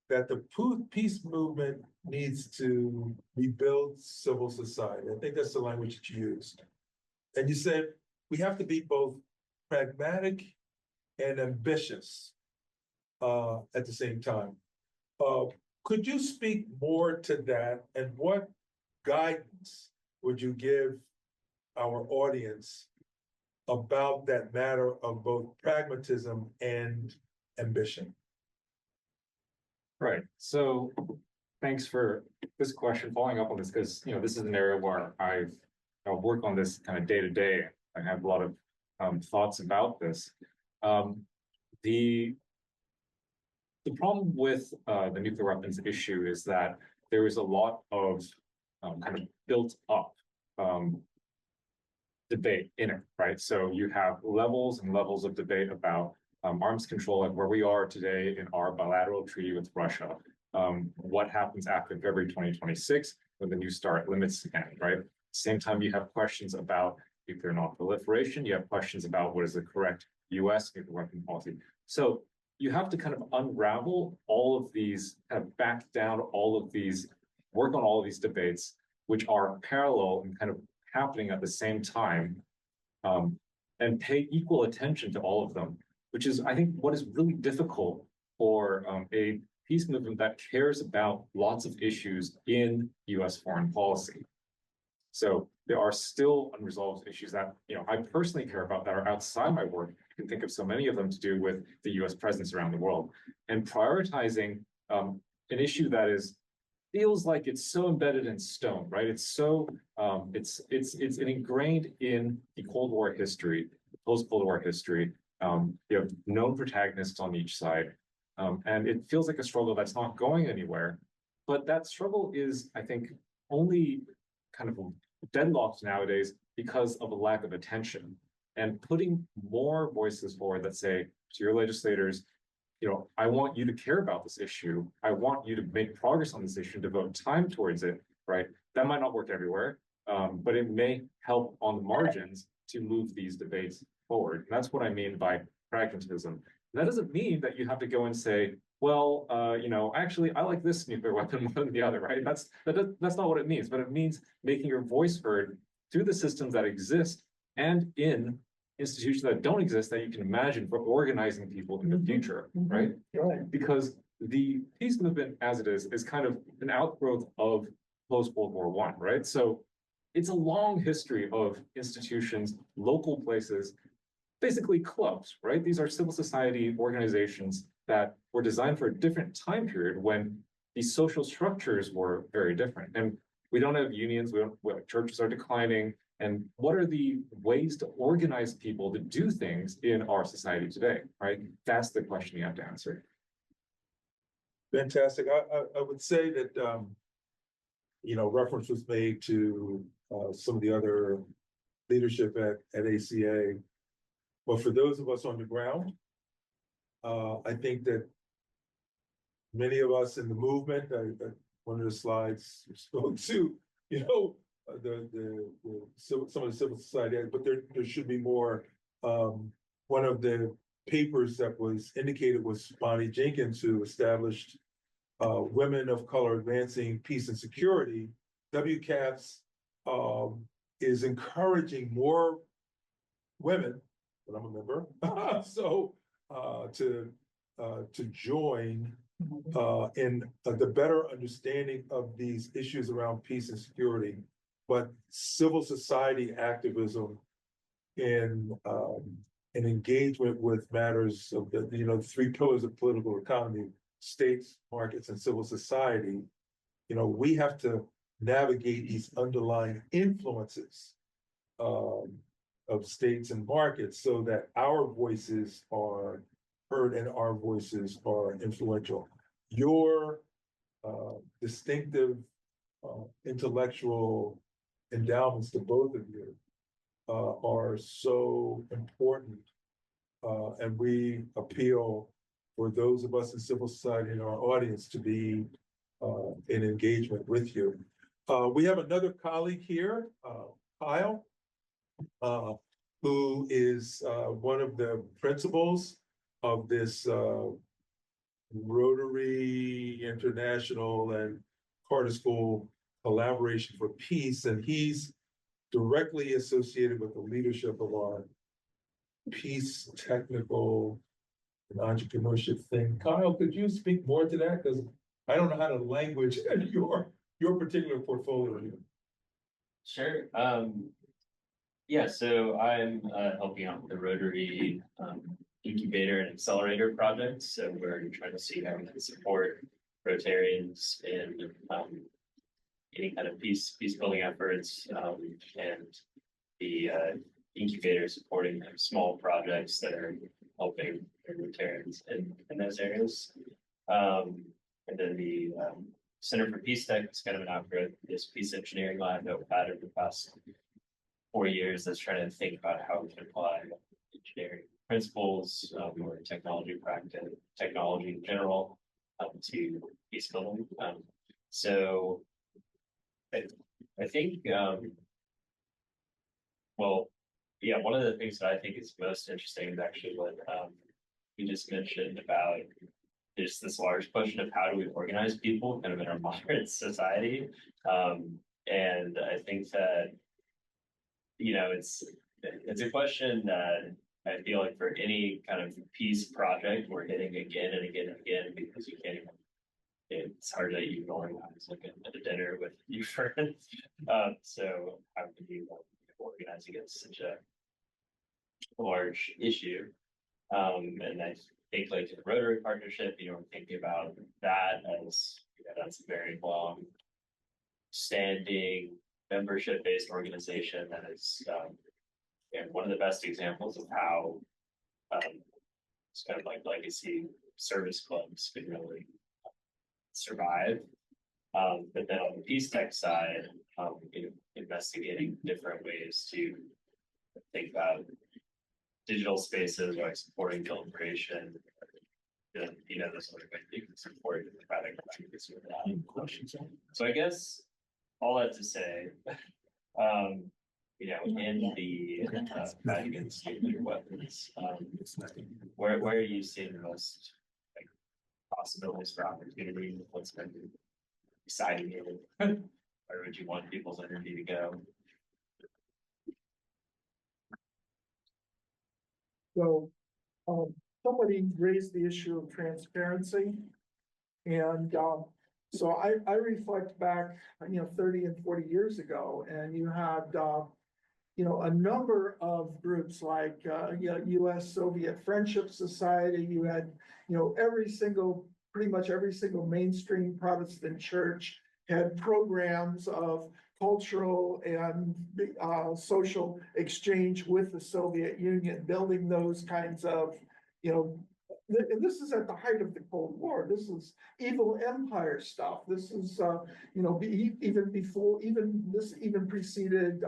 that the peace movement needs to rebuild civil society. I think that's the language that you used. And you said we have to be both pragmatic and ambitious at the same time. Could you speak more to that, and what guidance would you give our audience about that matter of both pragmatism and ambition? Right, so thanks for this question, following up on this, because this is an area where I work on this kind of day to day. I have a lot of thoughts about this. The problem with the nuclear weapons issue is that there is a lot of kind of built up debate in it, right? So you have levels and levels of debate about arms control, like where we are today in our bilateral treaty with Russia. What happens after February 2026 when the New START limits end, right? Same time, you have questions about nuclear non-proliferation. You have questions about what is the correct U.S. nuclear weapon policy. So you have to kind of unravel all of these, kind of back down all of these, work on all of these debates, which are parallel and kind of happening at the same time, and pay equal attention to all of them, which is, I think, what is really difficult for a peace movement that cares about lots of issues in U.S. foreign policy. So there are still unresolved issues that I personally care about that are outside my work. I can think of so many of them to do with the U.S. presence around the world, and prioritizing an issue that feels like it's so embedded in stone, right? It's so it's ingrained in the Cold War history, post-Cold War history. You have known protagonists on each side, and it feels like a struggle that's not going anywhere. But that struggle is, I think, only kind of deadlocked nowadays because of a lack of attention. And putting more voices forward that say to your legislators, I want you to care about this issue. I want you to make progress on this issue, devote time towards it, right? That might not work everywhere, but it may help on the margins to move these debates forward. And that's what I mean by pragmatism. That doesn't mean that you have to go and say, well, actually, I like this nuclear weapon more than the other, right? That's not what it means, but it means making your voice heard through the systems that exist and in institutions that don't exist that you can imagine for organizing people in the future, right? Right. Because the peace movement as it is kind of an outgrowth of post-World War I, right? So it's a long history of institutions, local places, basically clubs, right? These are civil society organizations that were designed for a different time period when these social structures were very different. And we don't have unions, churches are declining. And what are the ways to organize people to do things in our society today, right? That's the question you have to answer. Fantastic. I would say that, reference was made to some of the other leadership at ACA. But for those of us on the ground, I think that many of us in the movement, one of the slides spoke to, some of the civil society, but there should be more. One of the papers that was indicated was Bonnie Jenkins, who established Women of Color Advancing Peace and Security. WCAPS is encouraging more women, but I'm a member, so to join in the better understanding of these issues around peace and security, but civil society activism in engagement with matters of the three pillars of political economy: states, markets, and civil society. We have to navigate these underlying influences of states and markets so that our voices are heard and our voices are influential. Your distinctive intellectual endowments to both of you are so important, and we appeal for those of us in civil society in our audience to be in engagement with you. We have another colleague here, Kyle, who is one of the principals of this Rotary International and Carter School Collaboration for Peace, and he's directly associated with the leadership of our peace technical and entrepreneurship thing. Kyle, could you speak more to that? Because I don't know how to language your particular portfolio. Sure. Yeah, so I'm helping out with the Rotary Incubator and Accelerator project. So we're trying to see how we can support Rotarians in any kind of peace building efforts, and the incubator supporting small projects that are helping Rotarians in those areas. And then the Center for Peace Tech is kind of an outgrowth of this peace engineering lab that we've had over the past 4 years that's trying to think about how we can apply engineering principles or technology practice, technology in general, to peace building. So I think, well, yeah, one of the things that I think is most interesting is actually what we just mentioned about just this large question of how do we organize people kind of in our modern society. And I think that, it's a question that I feel like for any kind of peace project, we're hitting again and again and again, because you can't even, it's hard to even organize like at a dinner with your friends. So how can you organize against such a large issue? And I think like the Rotary Partnership, we're thinking about that as, that's a very long standing membership-based organization that is and one of the best examples of how it's kind of like legacy service clubs could really survive. But then on the peace tech side, investigating different ways to think about digital spaces, like supporting deliberation, this other way you can support democratic practice with that. So I guess all that to say, in the fight against nuclear weapons, where are you seeing the most like possibilities for opportunity? What's been exciting you? Where would you want people's energy to go? So, somebody raised the issue of transparency. And, so I reflect back, 30 and 40 years ago, and you had, a number of groups like, US Soviet Friendship Society, you had, pretty much every single mainstream Protestant church had programs of cultural and social exchange with the Soviet Union, building those kinds of, and this is at the height of the Cold War. This is evil empire stuff. This is, even before, even preceded,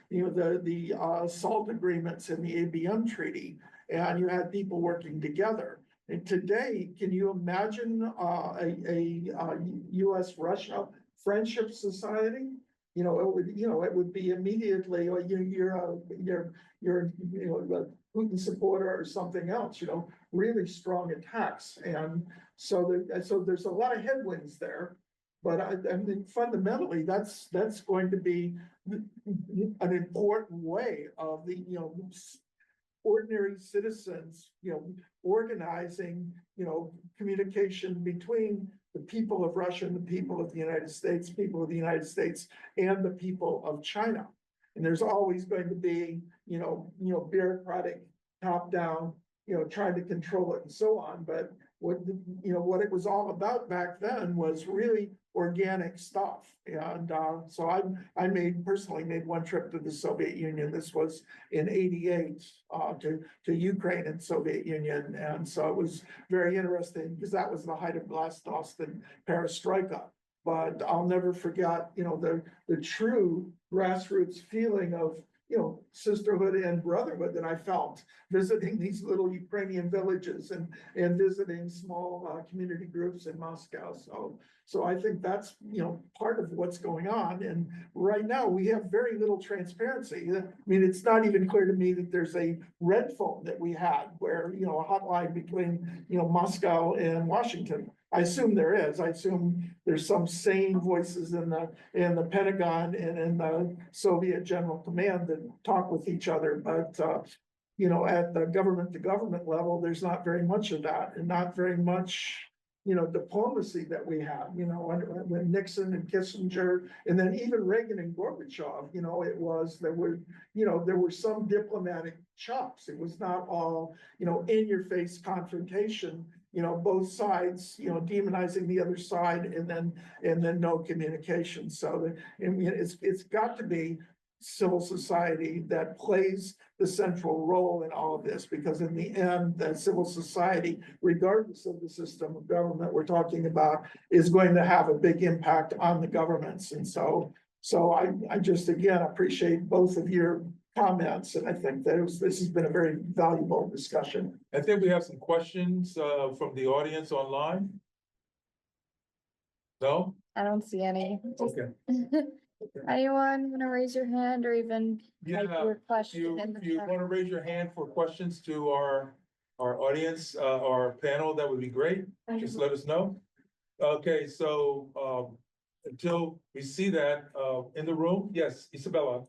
the SALT agreements and the ABM treaty. And you had people working together. And today, can you imagine a US-Russia friendship society? It would be immediately, you're a Putin supporter or something else, really strong attacks. And so there's a lot of headwinds there. But I mean, fundamentally, that's going to be an important way of the, ordinary citizens, organizing, communication between the people of Russia and the people of the United States, and the people of China. And there's always going to be, bureaucratic top down, trying to control it and so on. But what it was all about back then was really organic stuff. And so I personally made one trip to the Soviet Union. This was in '88 to Ukraine and Soviet Union. And so it was very interesting because that was the height of glasnost and perestroika. But I'll never forget, the true grassroots feeling of, sisterhood and brotherhood that I felt visiting these little Ukrainian villages and visiting small community groups in Moscow. So I think that's, part of what's going on. And right now we have very little transparency. I mean, it's not even clear to me that there's a red phone that we had where, a hotline between, Moscow and Washington. I assume there is. I assume there's some sane voices in the Pentagon and in the Soviet General Command that talk with each other. But at the government to government level, there's not very much of that, and not very much, diplomacy that we have. When Nixon and Kissinger, and then even Reagan and Gorbachev, there were some diplomatic chops. It was not all, in your face confrontation. Both sides, demonizing the other side, and then no communication. So it's got to be civil society that plays the central role in all of this, because in the end, that civil society, regardless of the system of government we're talking about, is going to have a big impact on the governments. And so I just, again, appreciate both of your comments, and I think that this has been a very valuable discussion. I think we have some questions from the audience online. No? I don't see any. Okay. Anyone wanna raise your hand or even type Yeah, your If question you, in the if you chat? want to raise your hand for questions to our audience, our panel, that would be great. Just let us know. Okay, so until we see that in the room, yes, Isabella.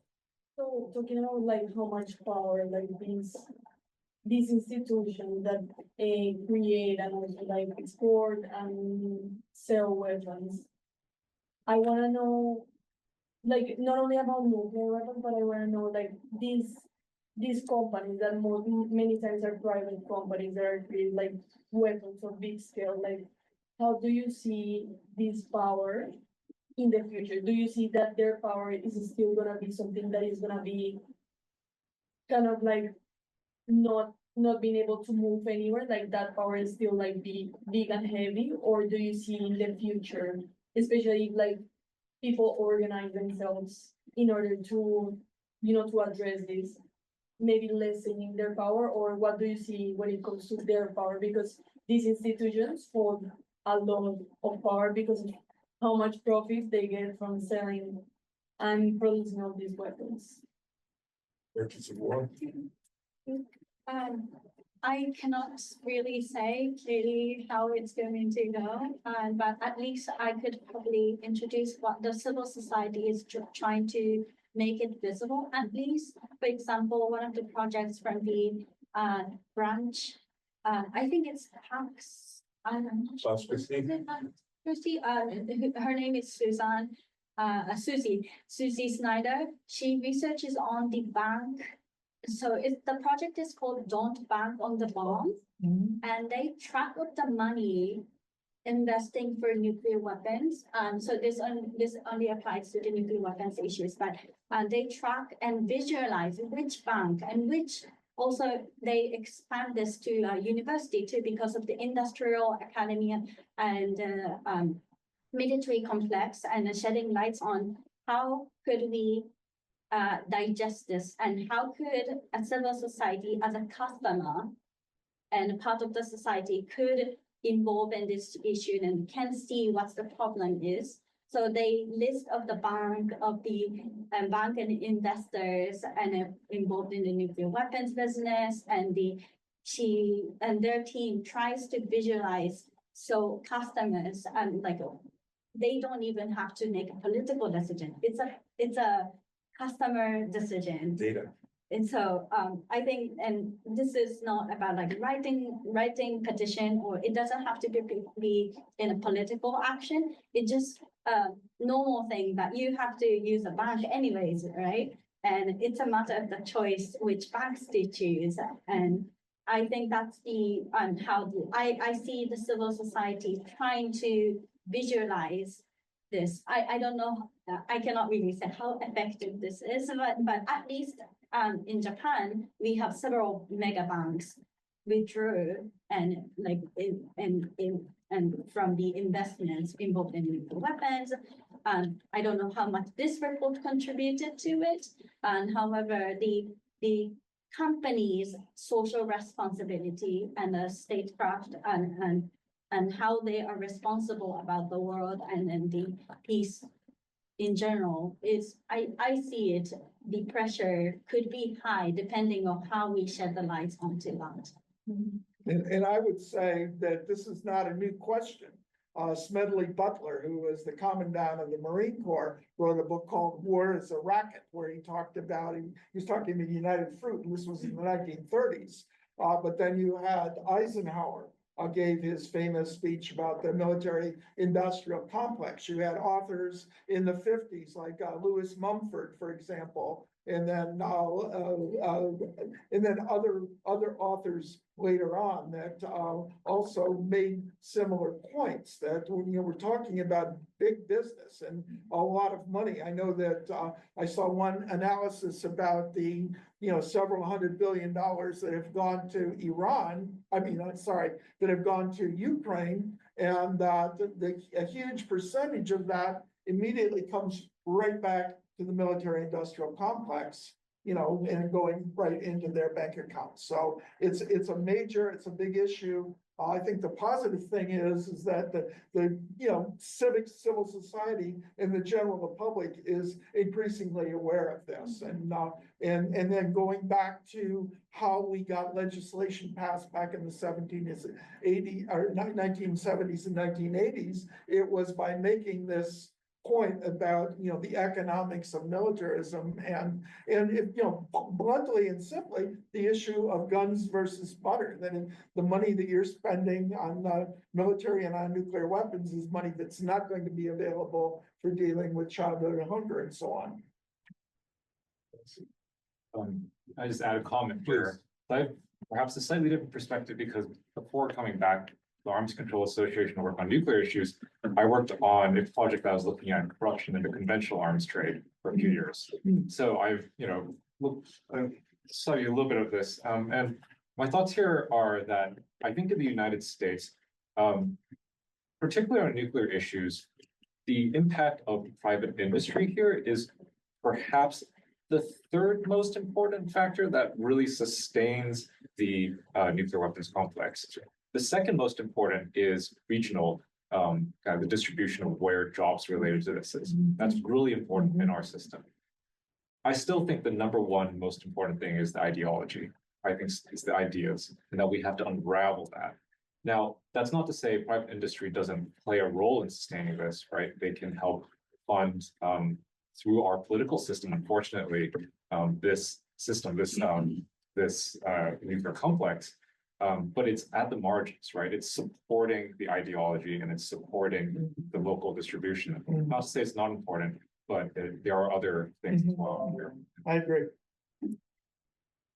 So talking about like how much power like these institutions that create and also like export and sell weapons. I wanna know, like, not only about nuclear weapons, but I wanna know like these companies that many times are private companies that are creating like weapons of big scale. Like, how do you see this power in the future? Do you see that their power is still gonna be something that is gonna be kind of like not being able to move anywhere, like that power is still like big and heavy? Or do you see in the future, especially if like people organize themselves in order to, to address this, maybe lessening their power? Or what do you see when it comes to their power? Because these institutions hold a lot of power because of how much profit they get from selling and producing all these weapons. Merchants of war. I cannot really say clearly how it's going to go, but at least I could probably introduce what the civil society is trying to make it visible, at least. For example, one of the projects from the branch, I think it's Pax, I'm not sure. Pax Christi? Is it Pax Christi? Her name is Susie Snyder. She researches on the bank. So the project is called Don't Bank on the Bomb, and they track up the money investing for nuclear weapons. So this only applies to the nuclear weapons issues, but they track and visualize which bank and which also they expand this to university too because of the industrial academy and military complex, and shedding lights on how could we digest this, and how could a civil society as a customer and part of the society could involve in this issue and can see what the problem is. So they list of the bank and investors and involved in the nuclear weapons business, and their team tries to visualize so customers and they don't even have to make a political decision. It's a customer decision. Data. And so I think, and this is not about writing petition, or it doesn't have to be in a political action. It's just a normal thing that you have to use a bank anyways, right? And it's a matter of the choice which banks to choose. And I think that's I see the civil society trying to visualize this. I don't know, I cannot really say how effective this is, but at least in Japan, we have several mega banks withdrew and from the investments involved in nuclear weapons. I don't know how much this report contributed to it. And however, the company's social responsibility and the statecraft and how they are responsible about the world and then the peace in general is, I see it, the pressure could be high depending on how we shed the lights onto that. And I would say that this is not a new question. Smedley Butler, who was the commandant of the Marine Corps, wrote a book called War is a Racket, where he was talking to United Fruit, and this was in the 1930s. But then you had Eisenhower gave his famous speech about the military industrial complex. You had authors in the 50s, like Lewis Mumford, for example, and then other authors later on that also made similar points that we're talking about big business and a lot of money. I know that I saw one analysis about the several $100 billion that have gone to Iran. That have gone to Ukraine, and a huge percentage of that immediately comes right back to the military industrial complex, and going right into their bank accounts. So it's a big issue. I think the positive thing is that the civil society and the general public is increasingly aware of this, and then going back to how we got legislation passed back in the 1970s and 1980s, it was by making this point about the economics of militarism and if, bluntly and simply the issue of guns versus butter, that the money that you're spending on military and on nuclear weapons is money that's not going to be available for dealing with childhood hunger and so on. I just add a comment here. So I have perhaps a slightly different perspective, because before coming back, the Arms Control Association work on nuclear issues, I worked on a project that was looking at corruption in the conventional arms trade for a few years. So I've, studied a little bit of this. And my thoughts here are that I think in the United States, particularly on nuclear issues, the impact of private industry here is perhaps the third most important factor that really sustains the nuclear weapons complex. The second most important is regional, kind of the distribution of where jobs related to this is. That's really important in our system. I still think the number one most important thing is the ideology. I think it's the ideas, and that we have to unravel that. Now, that's not to say private industry doesn't play a role in sustaining this, right? They can help fund through our political system. Unfortunately, this system, this nuclear complex, but it's at the margins, right? It's supporting the ideology and it's supporting the local distribution. Not to say it's not important, but there are other things as well here. I agree.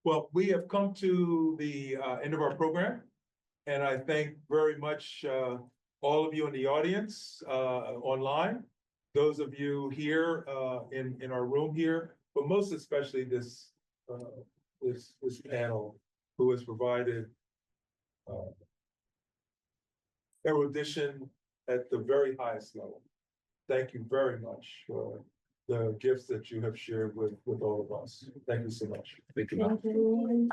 Well, we have come to the end of our program. And I thank very much all of you in the audience online, those of you here in our room here, but most especially this panel who has provided erudition at the very highest level. Thank you very much for the gifts that you have shared with all of us. Thank you so much. Thank you. Thank you.